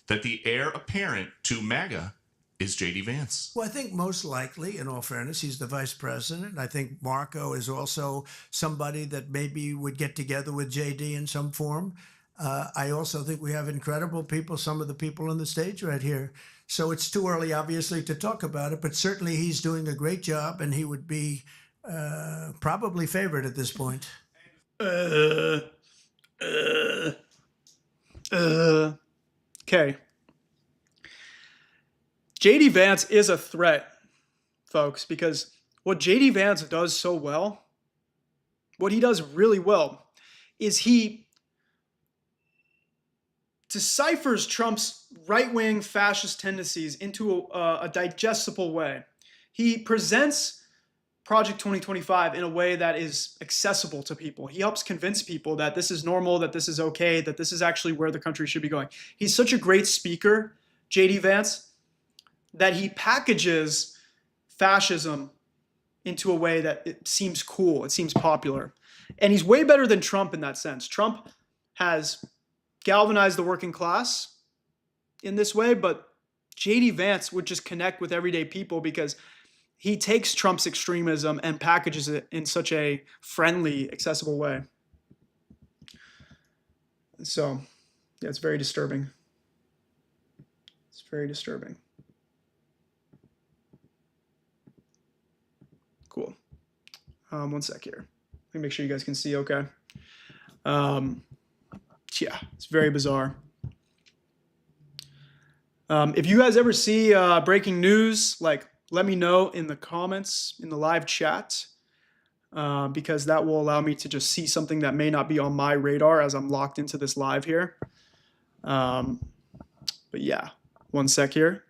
that the heir apparent to MAGA is J.D. Vance? Well, I think most likely, in all fairness, he's the vice president. I think Marco is also somebody that maybe would get together with JD in some form. I also think we have incredible people, some of the people on the stage right here. So it's too early, obviously, to talk about it, but certainly he's doing a great job, and he would be probably favored at this point. Okay. JD Vance is a threat, folks, because what JD Vance does so well, what he does really well, is he deciphers Trump's right-wing fascist tendencies into a digestible way. He presents Project 2025 in a way that is accessible to people. He helps convince people that this is normal, that this is okay, that this is actually where the country should be going. He's such a great speaker, JD Vance, that he packages fascism into a way that it seems cool, it seems popular. And he's way better than Trump in that sense. Trump has galvanized the working class in this way, but JD Vance would just connect with everyday people because he takes Trump's extremism and packages it in such a friendly, accessible way. So, yeah, it's very disturbing. It's very disturbing. Cool. One sec here. Let me make sure you guys can see okay. Yeah, it's very bizarre. If you guys ever see breaking news, like, let me know in the comments, in the live chat, because that will allow me to just see something that may not be on my radar as I'm locked into this live here. But yeah, one sec here.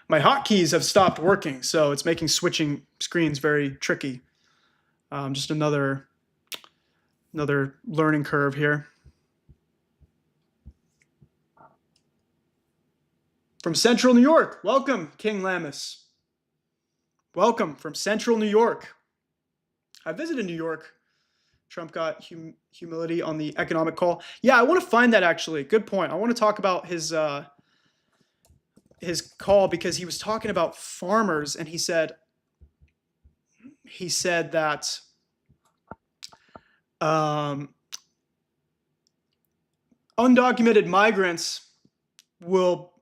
My hotkeys have stopped working, so it's making switching screens very tricky. Just another learning curve here. From Central New York, welcome, King Lamus. Welcome from Central New York. I visited New York. Trump got humility on the economic call. Yeah, I want to find that actually. Good point. I want to talk about his call because he was talking about farmers, and he said that undocumented migrants will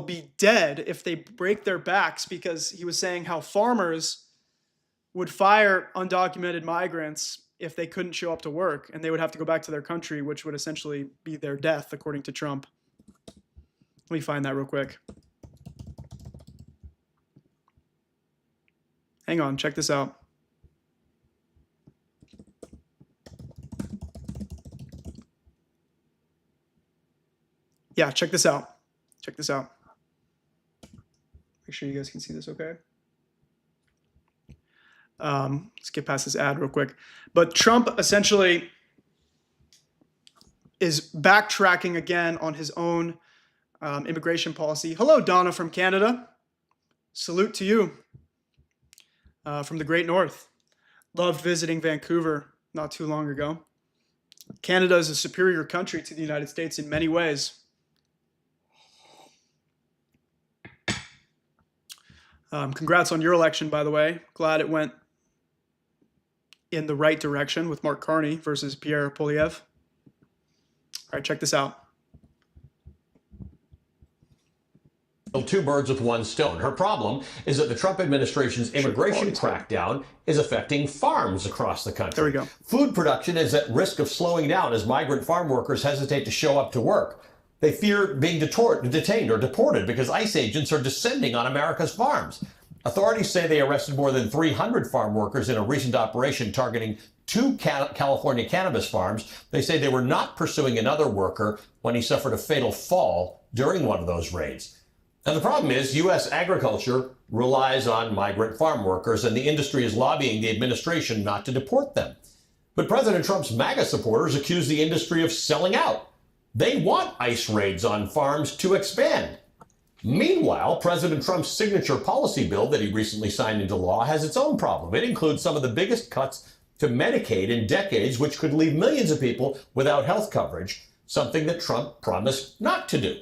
be dead if they break their backs, because he was saying how farmers would fire undocumented migrants if they couldn't show up to work, and they would have to go back to their country, which would essentially be their death, according to Trump. Let me find that real quick. Hang on, check this out. Yeah, check this out. Check this out. Make sure you guys can see this okay. Let's get past this ad real quick. But Trump essentially is backtracking again on his own immigration policy. Hello, Donna from Canada. Salute to you from the Great North. Loved visiting Vancouver not too long ago. Canada is a superior country to the United States in many ways. Congrats on your election, by the way. Glad it went in the right direction with Mark Carney versus Pierre Poilievre. All right, check this out. Two birds with one stone. Her problem is that the Trump administration's immigration crackdown is affecting farms across the country. There we go. Food production is at risk of slowing down as migrant farm workers hesitate to show up to work. They fear being detained or deported because ICE agents are descending on America's farms. Authorities say they arrested more than 300 farm workers in a recent operation targeting 2 California cannabis farms. They say they were not pursuing another worker when he suffered a fatal fall during one of those raids. And the problem is U.S. agriculture relies on migrant farm workers, and the industry is lobbying the administration not to deport them. But President Trump's MAGA supporters accuse the industry of selling out. They want ICE raids on farms to expand. Meanwhile, President Trump's signature policy bill that he recently signed into law has its own problem. It includes some of the biggest cuts to Medicaid in decades, which could leave millions of people without health coverage. something that Trump promised not to do.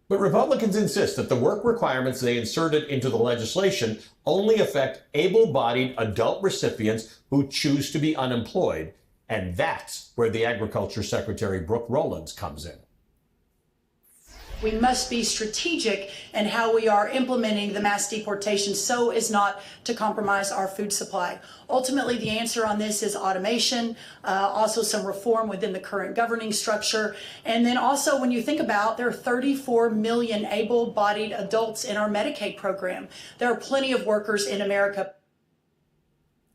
But Republicans insist that the work requirements they inserted into the legislation only affect able-bodied adult recipients who choose to be unemployed. And that's where the Agriculture Secretary Brooke Rollins comes in. We must be strategic in how we are implementing the mass deportation so as not to compromise our food supply. Ultimately, the answer on this is automation, also some reform within the current governing structure. And then also, when you think about, there are 34 million able-bodied adults in our Medicaid program. There are plenty of workers in America.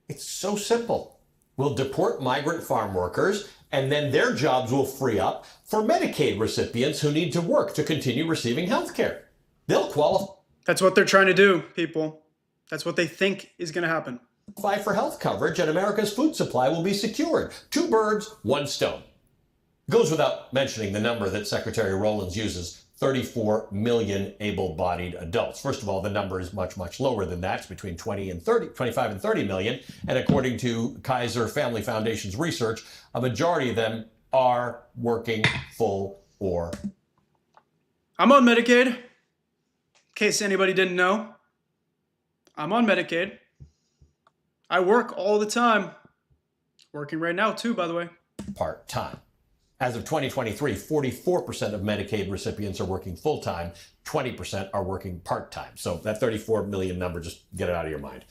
It's so simple. We'll deport migrant farm workers, and then their jobs will free up for Medicaid recipients who need to work to continue receiving health care. They'll qualify. That's what they're trying to do, people. That's what they think is going to happen. For health coverage, and America's food supply will be secured. Two birds, one stone. It goes without mentioning the number that Secretary Rollins uses, 34 million able-bodied adults. First of all, the number is much, much lower than that. It's between 25 and 30 million. And according to Kaiser Family Foundation's research, a majority of them are working full or. I'm on Medicaid. In case anybody didn't know, I'm on Medicaid. I work all the time. Working right now, too, by the way. Part-time. As of 2023, 44% of Medicaid recipients are working full-time, 20% are working part-time. So that 34 million number, just get it out of your mind.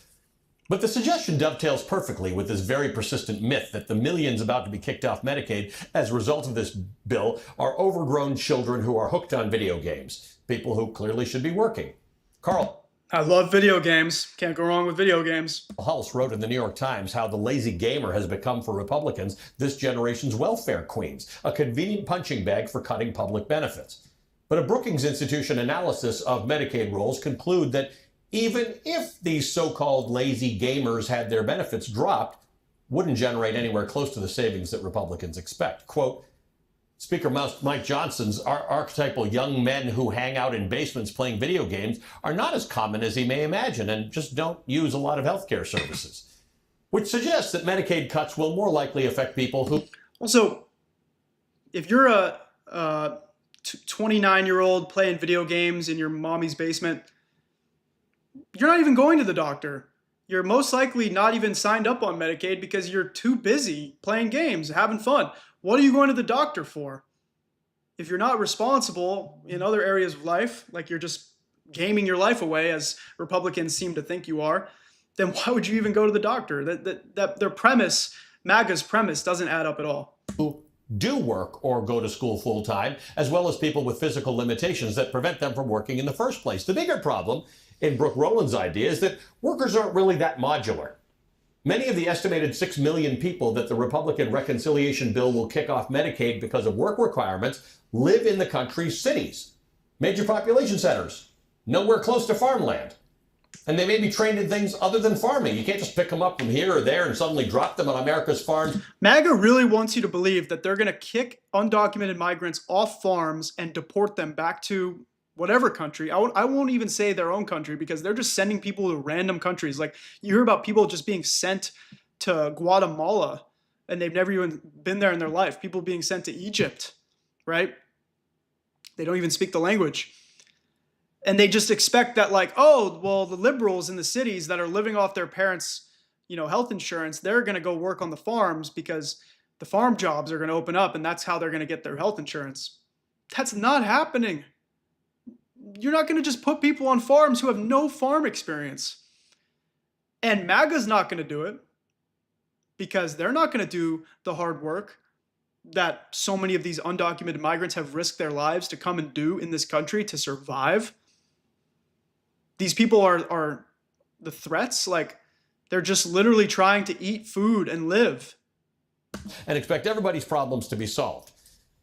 But the suggestion dovetails perfectly with this very persistent myth that the millions about to be kicked off Medicaid as a result of this bill are overgrown children who are hooked on video games, people who clearly should be working. Carl. I love video games. Can't go wrong with video games. Hulse wrote in the New York Times how the lazy gamer has become for Republicans this generation's welfare queens, a convenient punching bag for cutting public benefits. But a Brookings Institution analysis of Medicaid rolls conclude that even if these so-called lazy gamers had their benefits dropped, wouldn't generate anywhere close to the savings that Republicans expect. Quote, Speaker Mike Johnson's archetypal young men who hang out in basements playing video games are not as common as he may imagine and just don't use a lot of health care services, which suggests that Medicaid cuts will more likely affect people who... Also, if you're a 29-year-old playing video games in your mommy's basement, you're not even going to the doctor. You're most likely not even signed up on Medicaid because you're too busy playing games, having fun. What are you going to the doctor for? If you're not responsible in other areas of life, like you're just gaming your life away, as Republicans seem to think you are, then why would you even go to the doctor? That their premise, MAGA's premise, doesn't add up at all. Who do work or go to school full-time, as well as people with physical limitations that prevent them from working in the first place. The bigger problem in Brooke Rollins' idea is that workers aren't really that modular. Many of the estimated 6 million people that the Republican reconciliation bill will kick off Medicaid because of work requirements live in the country's cities, major population centers, nowhere close to farmland. And they may be trained in things other than farming. You can't just pick them up from here or there and suddenly drop them on America's farms. MAGA really wants you to believe that they're going to kick undocumented migrants off farms and deport them back to whatever country. I won't even say their own country because they're just sending people to random countries. Like you hear about people just being sent to Guatemala and they've never even been there in their life. People being sent to Egypt, right? They don't even speak the language. And they just expect that like, oh, well, the liberals in the cities that are living off their parents' health insurance, they're going to go work on the farms because the farm jobs are going to open up and that's how they're going to get their health insurance. That's not happening. You're not going to just put people on farms who have no farm experience. And MAGA's not going to do it because they're not going to do the hard work that so many of these undocumented migrants have risked their lives to come and do in this country to survive. These people are the threats. Like they're just literally trying to eat food and live. And expect everybody's problems to be solved.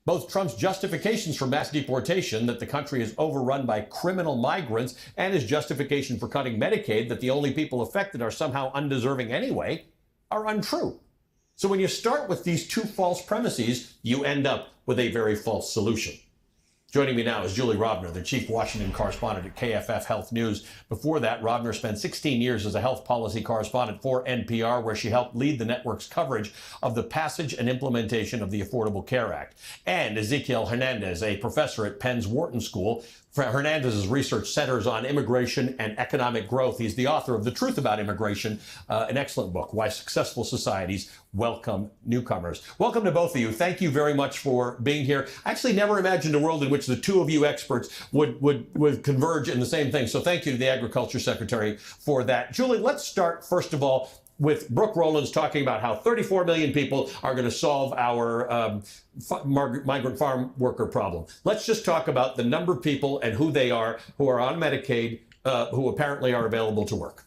Both Trump's justifications for mass deportation, that the country is overrun by criminal migrants, and his justification for cutting Medicaid, that the only people affected are somehow undeserving anyway, are untrue. So when you start with these two false premises, you end up with a very false solution. Joining me now is Julie Robner, the chief Washington correspondent at KFF Health News. Before that, Robner spent 16 years as a health policy correspondent for NPR, where she helped lead the network's coverage of the passage and implementation of the Affordable Care Act. And Ezequiel Hernandez, a professor at Penn's Wharton School. Hernandez's research centers on immigration and economic growth. He's the author of The Truth About Immigration, an excellent book, Why Successful Societies Welcome Newcomers. Welcome to both of you. Thank you very much for being here. I actually never imagined a world in which the two of you experts would converge in the same thing. So thank you to the Agriculture Secretary for that. Julie, let's start, first of all, with Brooke Rowlands talking about how 34 million people are going to solve our migrant farm worker problem. Let's just talk about the number of people and who they are who are on Medicaid, who apparently are available to work.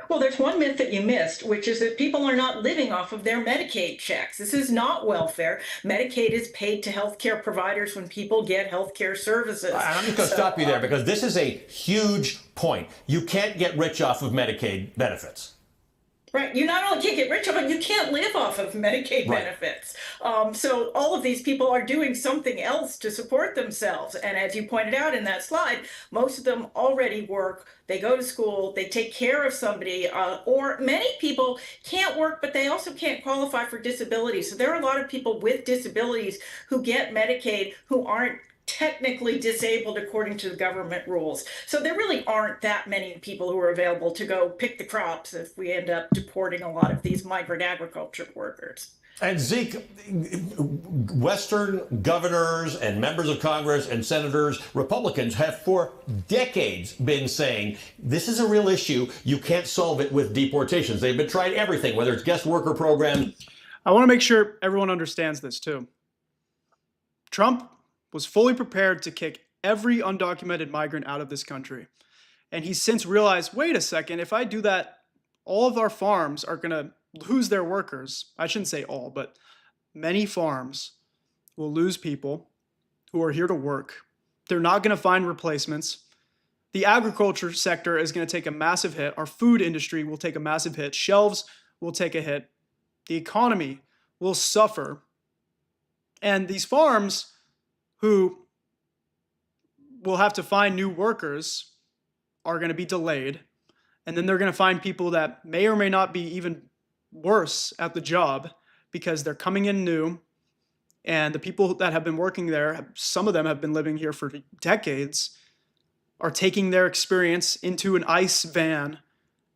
Well, there's one myth that you missed, which is that people are not living off of their Medicaid checks. This is not welfare. Medicaid is paid to healthcare providers when people get healthcare services. I'm just going to stop you there because this is a huge point. You can't get rich off of Medicaid benefits. Right. You not only can't get rich, but you can't live off of Medicaid benefits. So all of these people are doing something else to support themselves. And as you pointed out in that slide, most of them already work. They go to school, they take care of somebody, or many people can't work, but they also can't qualify for disability. So there are a lot of people with disabilities who get Medicaid who aren't technically disabled according to the government rules. So there really aren't that many people who are available to go pick the crops if we end up deporting a lot of these migrant agriculture workers. And Zeke, Western governors and members of Congress and senators, Republicans, have for decades been saying this is a real issue. You can't solve it with deportations. They've been trying everything, whether it's guest worker programs. I want to make sure everyone understands this too. Trump was fully prepared to kick every undocumented migrant out of this country. And he's since realized, wait a second, if I do that, all of our farms are going to lose their workers. I shouldn't say all, but many farms will lose people who are here to work. They're not going to find replacements. The agriculture sector is going to take a massive hit. Our food industry will take a massive hit. Shelves will take a hit. The economy will suffer. And these farms who will have to find new workers are going to be delayed. And then they're going to find people that may or may not be even worse at the job because they're coming in new. And the people that have been working there, some of them have been living here for decades, are taking their experience into an ICE van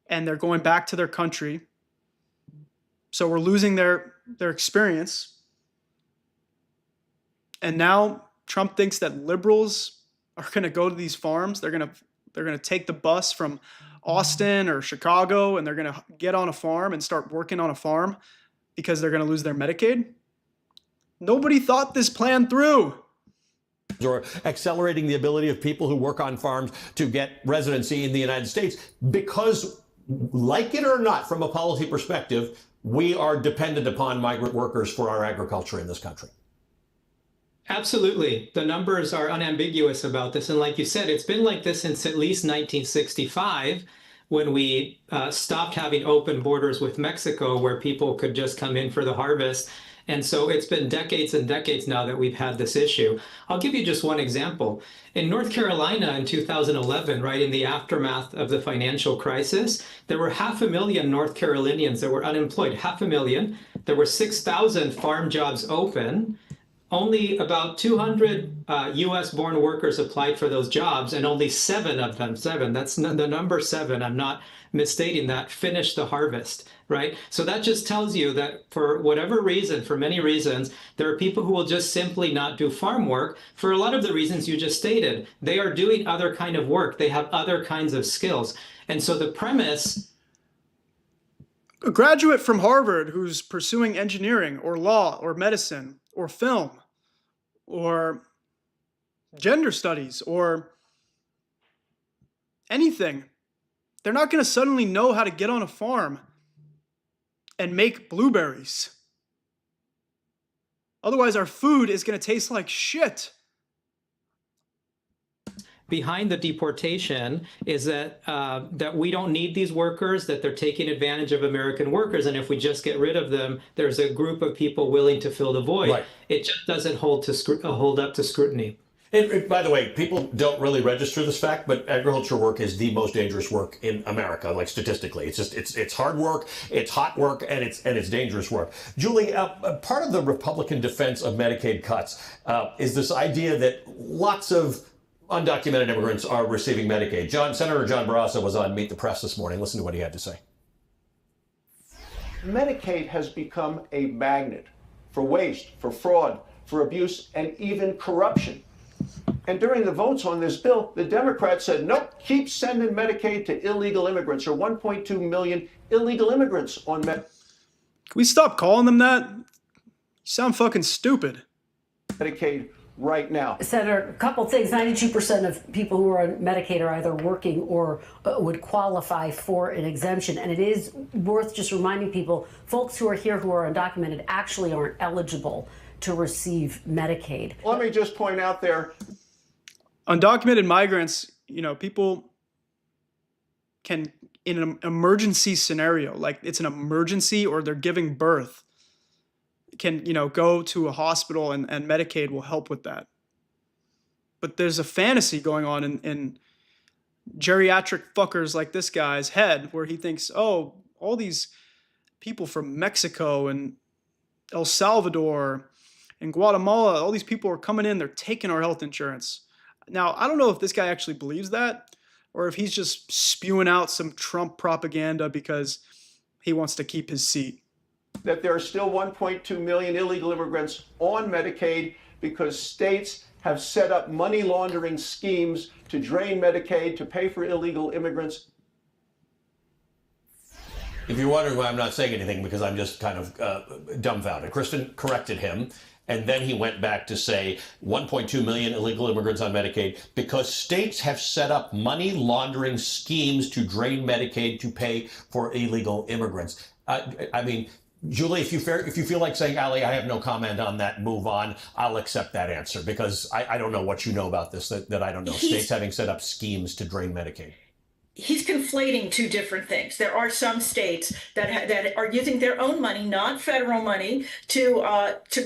and they're going back to their country. So we're losing their experience. And now Trump thinks that liberals are going to go to these farms. They're going to take the bus from Austin or Chicago and they're going to get on a farm and start working on a farm because they're going to lose their Medicaid. Nobody thought this plan through. Or accelerating the ability of people who work on farms to get residency in the United States because, like it or not, from a policy perspective, we are dependent upon migrant workers for our agriculture in this country. Absolutely. The numbers are unambiguous about this. And like you said, it's been like this since at least 1965, when we stopped having open borders with Mexico where people could just come in for the harvest. And so it's been decades and decades now that we've had this issue. I'll give you just one example. In North Carolina in 2011, right in the aftermath of the financial crisis, there were 500,000 North Carolinians that were unemployed, 500,000. There were 6,000 farm jobs open. Only about 200 U.S.-born workers applied for those jobs, and only 7 of them, that's the number 7, I'm not misstating that, finished the harvest, right? So that just tells you that for whatever reason, for many reasons, there are people who will just simply not do farm work for a lot of the reasons you just stated. They are doing other kind of work. They have other kinds of skills. And so the premise... A graduate from Harvard who's pursuing engineering or law or medicine or film or gender studies or anything, they're not going to suddenly know how to get on a farm and make blueberries. Otherwise, our food is going to taste like shit. Behind the deportation is that that we don't need these workers, that they're taking advantage of American workers, and if we just get rid of them, there's a group of people willing to fill the void. Right. It just doesn't hold up to scrutiny. By the way, people don't really register this fact, but agriculture work is the most dangerous work in America, like statistically. It's hard work, it's hot work, and it's dangerous work. Julie, part of the Republican defense of Medicaid cuts is this idea that lots of undocumented immigrants are receiving Medicaid. Senator John Barraza was on Meet the Press this morning. Listen to what he had to say. Medicaid has become a magnet for waste, for fraud, for abuse, and even corruption. And during the votes on this bill, the Democrats said, nope, keep sending Medicaid to illegal immigrants, or 1.2 million illegal immigrants on Medicaid. Can we stop calling them that? You sound fucking stupid. Medicaid right now. Senator, a couple things. 92% of people who are on Medicaid are either working or would qualify for an exemption. And it is worth just reminding people, folks who are here who are undocumented actually aren't eligible to receive Medicaid. Let me just point out there. Undocumented migrants, people can, in an emergency scenario, like it's an emergency or they're giving birth, can, go to a hospital and Medicaid will help with that. But there's a fantasy going on in geriatric fuckers like this guy's head where he thinks, oh, all these people from Mexico and El Salvador and Guatemala, all these people are coming in, they're taking our health insurance. Now, I don't know if this guy actually believes that or if he's just spewing out some Trump propaganda because he wants to keep his seat. That there are still 1.2 million illegal immigrants on Medicaid because states have set up money laundering schemes to drain Medicaid to pay for illegal immigrants. If you're wondering why I'm not saying anything, because I'm just kind of dumbfounded. Kristen corrected him, and then he went back to say 1.2 million illegal immigrants on Medicaid because states have set up money laundering schemes to drain Medicaid to pay for illegal immigrants. I mean, Julie, if you feel like saying, Ali, I have no comment on that, move on, I'll accept that answer because I don't know what you know about this that I don't know. States having set up schemes to drain Medicaid. He's conflating two different things. There are some states that are using their own money, not federal money, to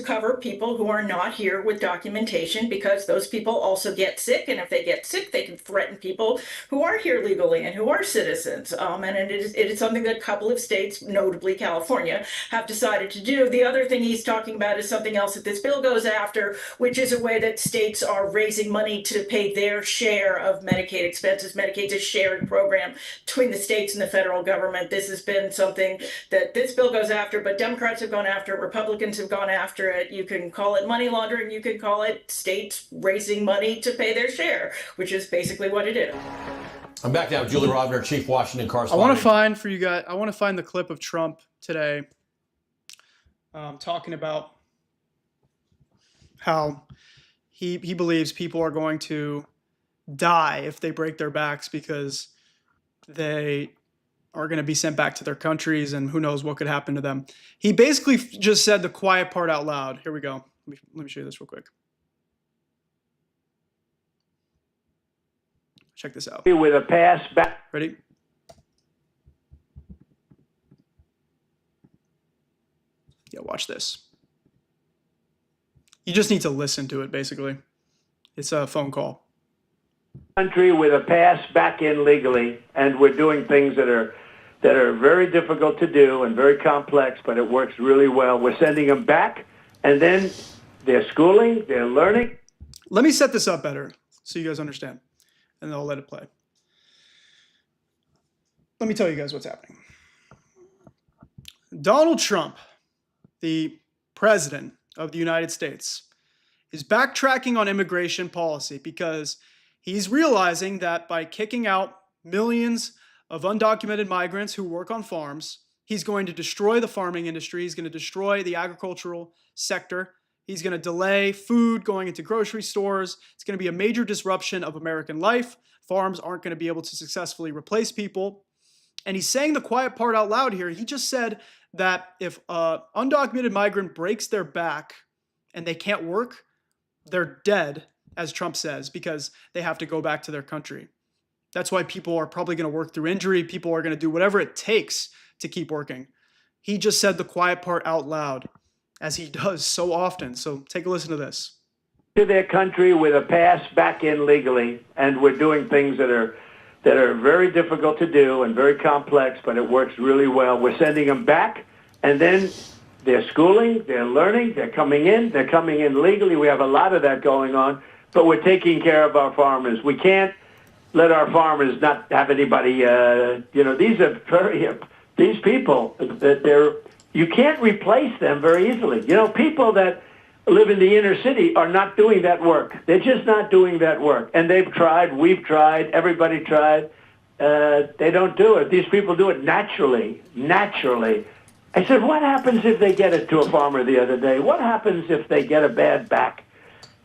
cover people who are not here with documentation because those people also get sick, and if they get sick, they can threaten people who are here legally and who are citizens. And it is something that a couple of states, notably California, have decided to do. The other thing he's talking about is something else that this bill goes after, which is a way that states are raising money to pay their share of Medicaid expenses. Medicaid's a shared program between the states and the federal government. This has been something that this bill goes after, but Democrats have gone after it, Republicans have gone after it. You can call it money laundering, you can call it states raising money to pay their share, which is basically what it is. I'm back now with Julie Rovner, Chief Washington Correspondent. I want to find the clip of Trump today talking about how he believes people are going to die if they break their backs because they are going to be sent back to their countries and who knows what could happen to them. He basically just said the quiet part out loud. Here we go. Let me show you this real quick. Check this out. With a pass back. Ready? Yeah, watch this. You just need to listen to it, basically. It's a phone call. Country with a pass back in legally, and we're doing things that are very difficult to do and very complex, but it works really well. We're sending them back, and then they're schooling, they're learning. Let me set this up better so you guys understand, and then I'll let it play. Let me tell you guys what's happening. Donald Trump, the president of the United States, is backtracking on immigration policy because he's realizing that by kicking out millions of undocumented migrants who work on farms, he's going to destroy the farming industry. He's going to destroy the agricultural sector. He's going to delay food going into grocery stores. It's going to be a major disruption of American life. Farms aren't going to be able to successfully replace people. And he's saying the quiet part out loud here. He just said that if an undocumented migrant breaks their back and they can't work, they're dead, as Trump says, because they have to go back to their country. That's why people are probably going to work through injury. People are going to do whatever it takes to keep working. He just said the quiet part out loud, as he does so often. So take a listen to this. to their country with a pass back in legally, and we're doing things that are very difficult to do and very complex, but it works really well. We're sending them back, and then they're schooling, they're learning, they're coming in legally. We have a lot of that going on, but we're taking care of our farmers. We can't let our farmers not have anybody, these people, you can't replace them very easily. People that live in the inner city are not doing that work. They're just not doing that work. And they've tried, we've tried, everybody tried. They don't do it. These people do it naturally. I said, what happens if they get it to a farmer the other day? What happens if they get a bad back?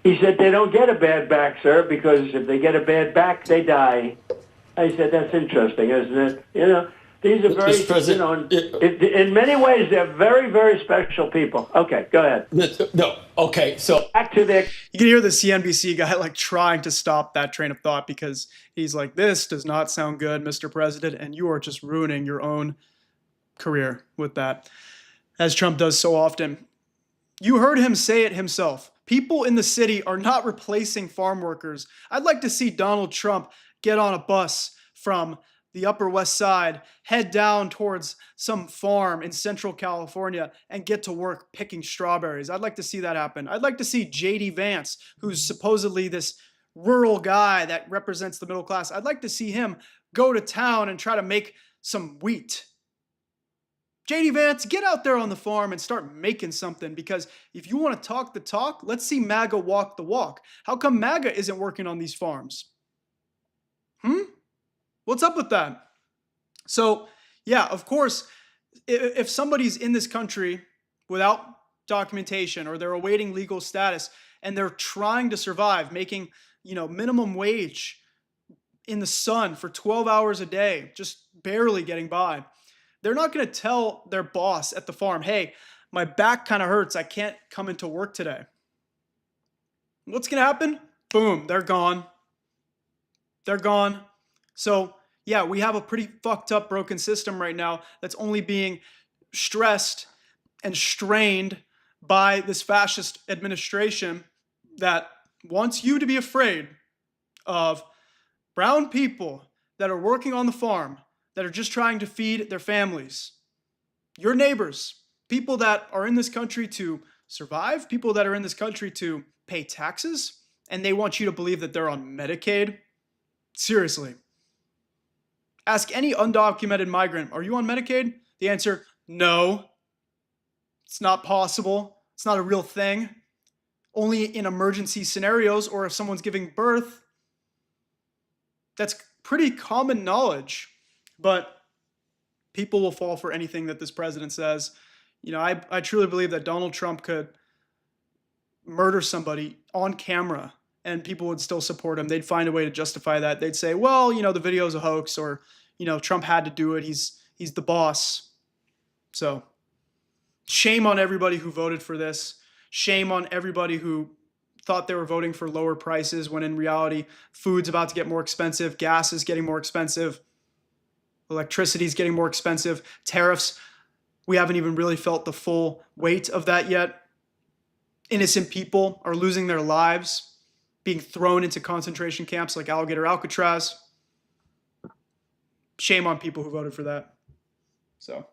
He said, they don't get a bad back, sir, because if they get a bad back, they die. I said, that's interesting, isn't it? These are very, in many ways, they're very, very special people. Okay, go ahead. No, okay, so back to their. You can hear the CNBC guy like trying to stop that train of thought because he's like, this does not sound good, Mr. President, and you are just ruining your own career with that, as Trump does so often. You heard him say it himself. People in the city are not replacing farm workers. I'd like to see Donald Trump get on a bus from the Upper West Side, head down towards some farm in Central California and get to work picking strawberries. I'd like to see that happen. I'd like to see J.D. Vance, who's supposedly this rural guy that represents the middle class. I'd like to see him go to town and try to make some wheat. J.D. Vance, get out there on the farm and start making something, because if you want to talk the talk, let's see MAGA walk the walk. How come MAGA isn't working on these farms? What's up with that? So, yeah, of course, if somebody's in this country without documentation or they're awaiting legal status and they're trying to survive, making, minimum wage in the sun for 12 hours a day, just barely getting by, they're not going to tell their boss at the farm, hey, my back kind of hurts, I can't come into work today. What's going to happen? Boom, they're gone. They're gone. So, yeah, we have a pretty fucked up, broken system right now that's only being stressed and strained by this fascist administration that wants you to be afraid of brown people that are working on the farm, that are just trying to feed their families. Your neighbors, people that are in this country to survive, people that are in this country to pay taxes, and they want you to believe that they're on Medicaid. Seriously. Ask any undocumented migrant, are you on Medicaid? The answer, no. It's not possible. It's not a real thing. Only in emergency scenarios or if someone's giving birth. That's pretty common knowledge. But people will fall for anything that this president says. I truly believe that Donald Trump could murder somebody on camera and people would still support him. They'd find a way to justify that. They'd say, well, the video's a hoax, or, Trump had to do it. He's the boss. So shame on everybody who voted for this. Shame on everybody who thought they were voting for lower prices when in reality, food's about to get more expensive. Gas is getting more expensive. Electricity is getting more expensive. Tariffs, we haven't even really felt the full weight of that yet. Innocent people are losing their lives, being thrown into concentration camps like Alligator Alcatraz. Shame on people who voted for that. So,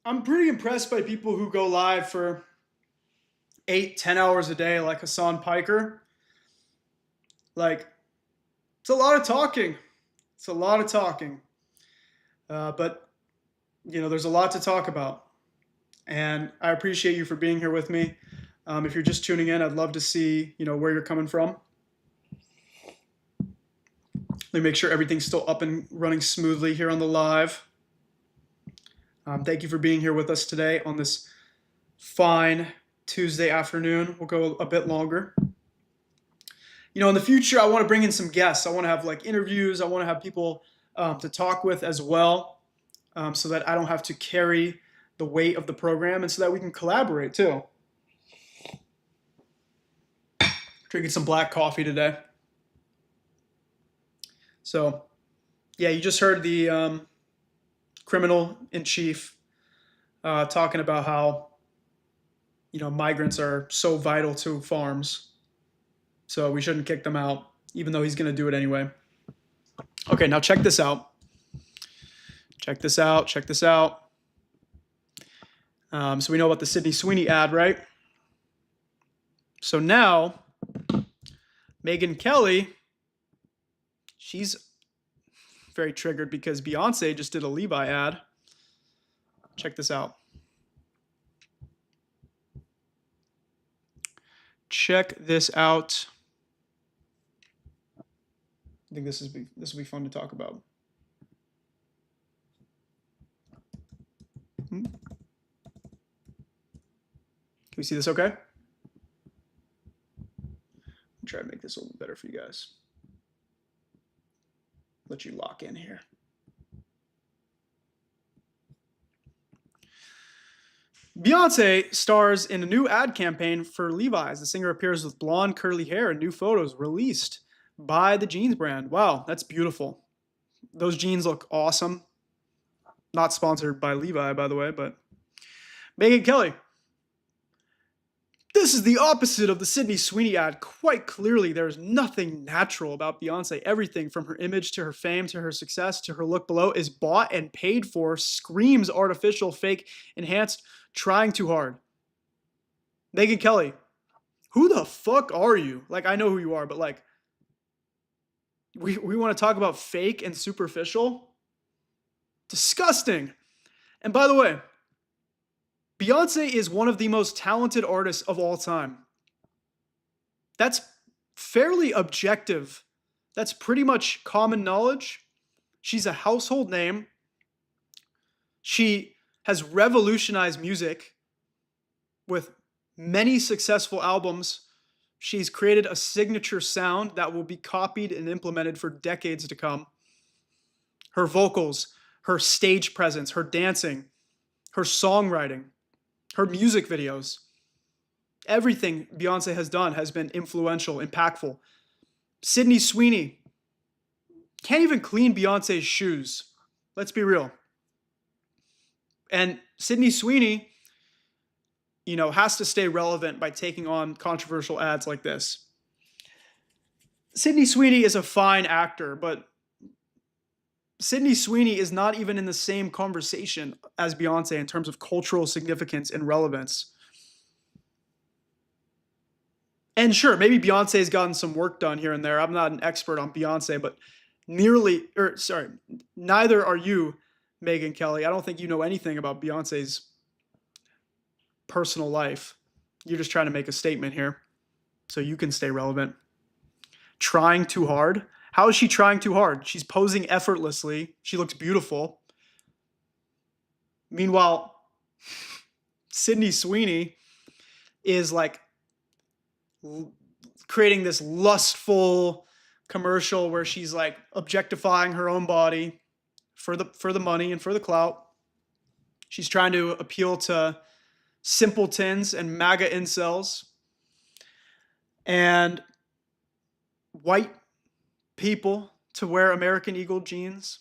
I'm pretty impressed by people who go live for 8-10 hours a day like Hassan Piker. It's a lot of talking. But, there's a lot to talk about. And I appreciate you for being here with me. If you're just tuning in, I'd love to see, where you're coming from. Let me make sure everything's still up and running smoothly here on the live. Thank you for being here with us today on this fine Tuesday afternoon. We'll go a bit longer. In the future, I want to bring in some guests. I want to have interviews. I want to have people to talk with as well, so that I don't have to carry the weight of the program and so that we can collaborate too. Drinking some black coffee today. So, yeah, you just heard the criminal in chief talking about how migrants are so vital to farms. So we shouldn't kick them out, even though he's going to do it anyway. Okay, now check this out. Check this out. Check this out. So we know about the Sydney Sweeney ad, right? So now, Megyn Kelly, she's very triggered because Beyonce just did a Levi ad. Check this out. Check this out. I think this will be fun to talk about. Can we see this okay? I'll try to make this a little better for you guys. Let you lock in here. Beyonce stars in a new ad campaign for Levi's. The singer appears with blonde curly hair in new photos released by the jeans brand. Wow, that's beautiful. Those jeans look awesome. Not sponsored by Levi, by the way, but Megyn Kelly. This is the opposite of the Sydney Sweeney ad. Quite clearly, there's nothing natural about Beyonce. Everything from her image to her fame to her success to her look below is bought and paid for, screams artificial, fake, enhanced, trying too hard. Megyn Kelly, who the fuck are you? Like, I know who you are, but like, we want to talk about fake and superficial? Disgusting. And by the way, Beyonce is one of the most talented artists of all time. That's fairly objective. That's pretty much common knowledge. She's a household name. She has revolutionized music with many successful albums. She's created a signature sound that will be copied and implemented for decades to come. Her vocals, her stage presence, her dancing, her songwriting, her music videos, everything Beyonce has done has been influential, impactful. Sydney Sweeney can't even clean Beyonce's shoes. Let's be real. And Sydney Sweeney, has to stay relevant by taking on controversial ads like this. Sydney Sweeney is a fine actor, but Sydney Sweeney is not even in the same conversation as Beyonce in terms of cultural significance and relevance. And sure, maybe Beyonce's gotten some work done here and there. I'm not an expert on Beyonce, but neither are you, Megyn Kelly. I don't think you know anything about Beyonce's personal life. You're just trying to make a statement here so you can stay relevant. Trying too hard? How is she trying too hard? She's posing effortlessly. She looks beautiful. Meanwhile, Sydney Sweeney is like creating this lustful commercial where she's like objectifying her own body for the money and for the clout. She's trying to appeal to simpletons and MAGA incels and white people to wear American Eagle jeans.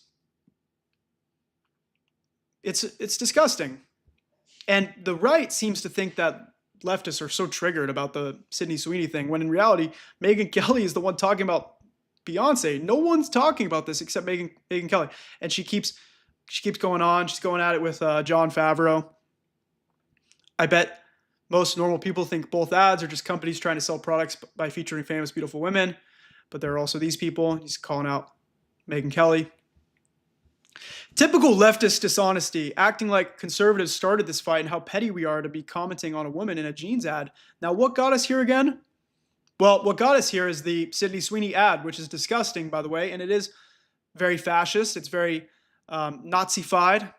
It's disgusting. And the right seems to think that leftists are so triggered about the Sydney Sweeney thing, when in reality, Megyn Kelly is the one talking about Beyonce. No one's talking about this except Megyn Kelly. And she keeps going on. She's going at it with Jon Favreau. I bet most normal people think both ads are just companies trying to sell products by featuring famous, beautiful women. But there are also these people. He's calling out Megyn Kelly. Typical leftist dishonesty, acting like conservatives started this fight and how petty we are to be commenting on a woman in a jeans ad. Now, what got us here again? Well, what got us here is the Sydney Sweeney ad, which is disgusting, by the way, and it is very fascist. It's very Nazified.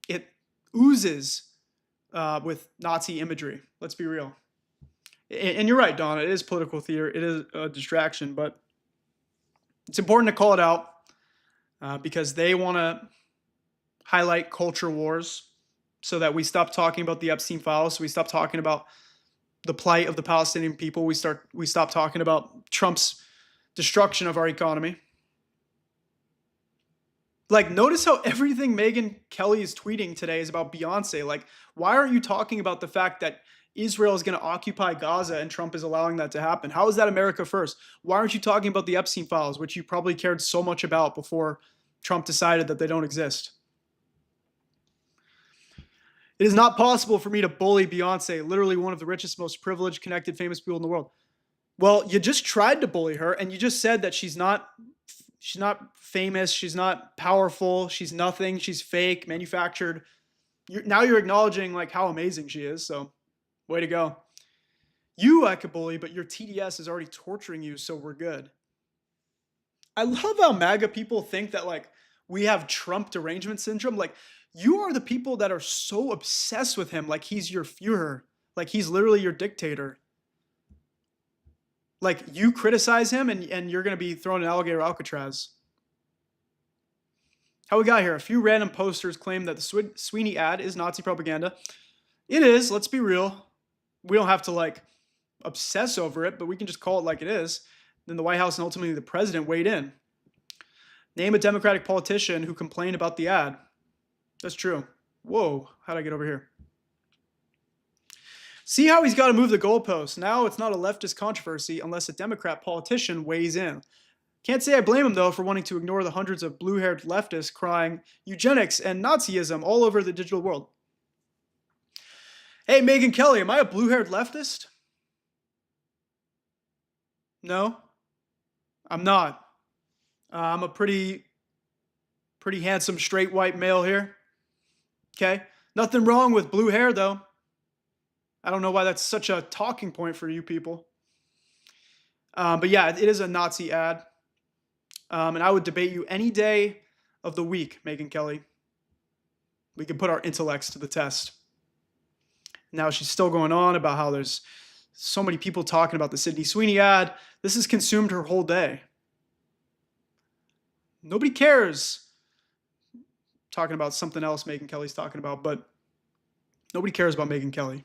It oozes with Nazi imagery. Let's be real. And you're right, Donna. It is political theater. It is a distraction, but it's important to call it out because they want to highlight culture wars so that we stop talking about the Epstein files. So we stop talking about the plight of the Palestinian people. We stop talking about Trump's destruction of our economy. Like, notice how everything Megyn Kelly is tweeting today is about Beyonce. Like, why aren't you talking about the fact that Israel is going to occupy Gaza and Trump is allowing that to happen? How is that America first? Why aren't you talking about the Epstein files, which you probably cared so much about before Trump decided that they don't exist? It is not possible for me to bully Beyonce, literally one of the richest, most privileged, connected, famous people in the world. Well, you just tried to bully her, and you just said that she's not famous, she's not powerful, she's nothing, she's fake, manufactured. Now you're acknowledging like how amazing she is, so way to go. You I could bully, but your TDS is already torturing you, so we're good. I love how MAGA people think that like we have Trump derangement syndrome. Like, you are the people that are so obsessed with him, like he's your Führer, like he's literally your dictator. Like, you criticize him and you're going to be thrown in alligator Alcatraz. How we got here? A few random posters claim that the Sweeney ad is Nazi propaganda. It is, let's be real. We don't have to like obsess over it, but we can just call it like it is. Then the White House and ultimately the president weighed in. Name a Democratic politician who complained about the ad. That's true. Whoa, how'd I get over here? See how he's got to move the goalposts. Now it's not a leftist controversy unless a Democrat politician weighs in. Can't say I blame him, though, for wanting to ignore the hundreds of blue-haired leftists crying eugenics and Nazism all over the digital world. Hey, Megyn Kelly, am I a blue-haired leftist? No, I'm not. I'm a pretty handsome, straight white male here. Okay? Nothing wrong with blue hair, though. I don't know why that's such a talking point for you people. But yeah, it is a Nazi ad. And I would debate you any day of the week, Megyn Kelly. We can put our intellects to the test. Now she's still going on about how there's so many people talking about the Sydney Sweeney ad. This has consumed her whole day. Nobody cares talking about something else Megyn Kelly's talking about, but nobody cares about Megyn Kelly.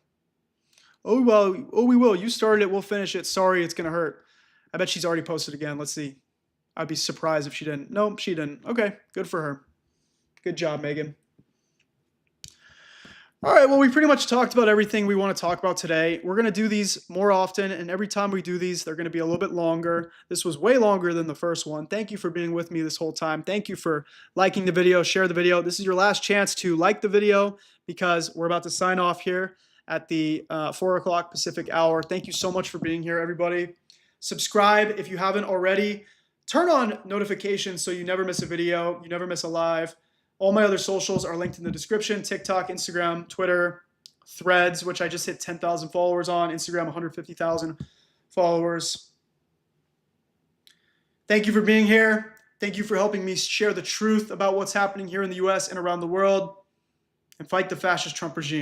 Oh, well, oh, we will. You started it. We'll finish it. Sorry, it's going to hurt. I bet she's already posted again. Let's see. I'd be surprised if she didn't. Nope, she didn't. Okay, good for her. Good job, Megyn. All right, well, we pretty much talked about everything we want to talk about today. We're going to do these more often, and every time we do these, they're going to be a little bit longer. This was way longer than the first one. Thank you for being with me this whole time. Thank you for liking the video, share the video. This is your last chance to like the video because we're about to sign off here at the 4 o'clock Pacific hour. Thank you so much for being here, everybody. Subscribe if you haven't already. Turn on notifications so you never miss a video, you never miss a live. All my other socials are linked in the description: TikTok, Instagram, Twitter, Threads, which I just hit 10,000 followers on, Instagram 150,000 followers. Thank you for being here. Thank you for helping me share the truth about what's happening here in the US and around the world, and fight the fascist Trump regime.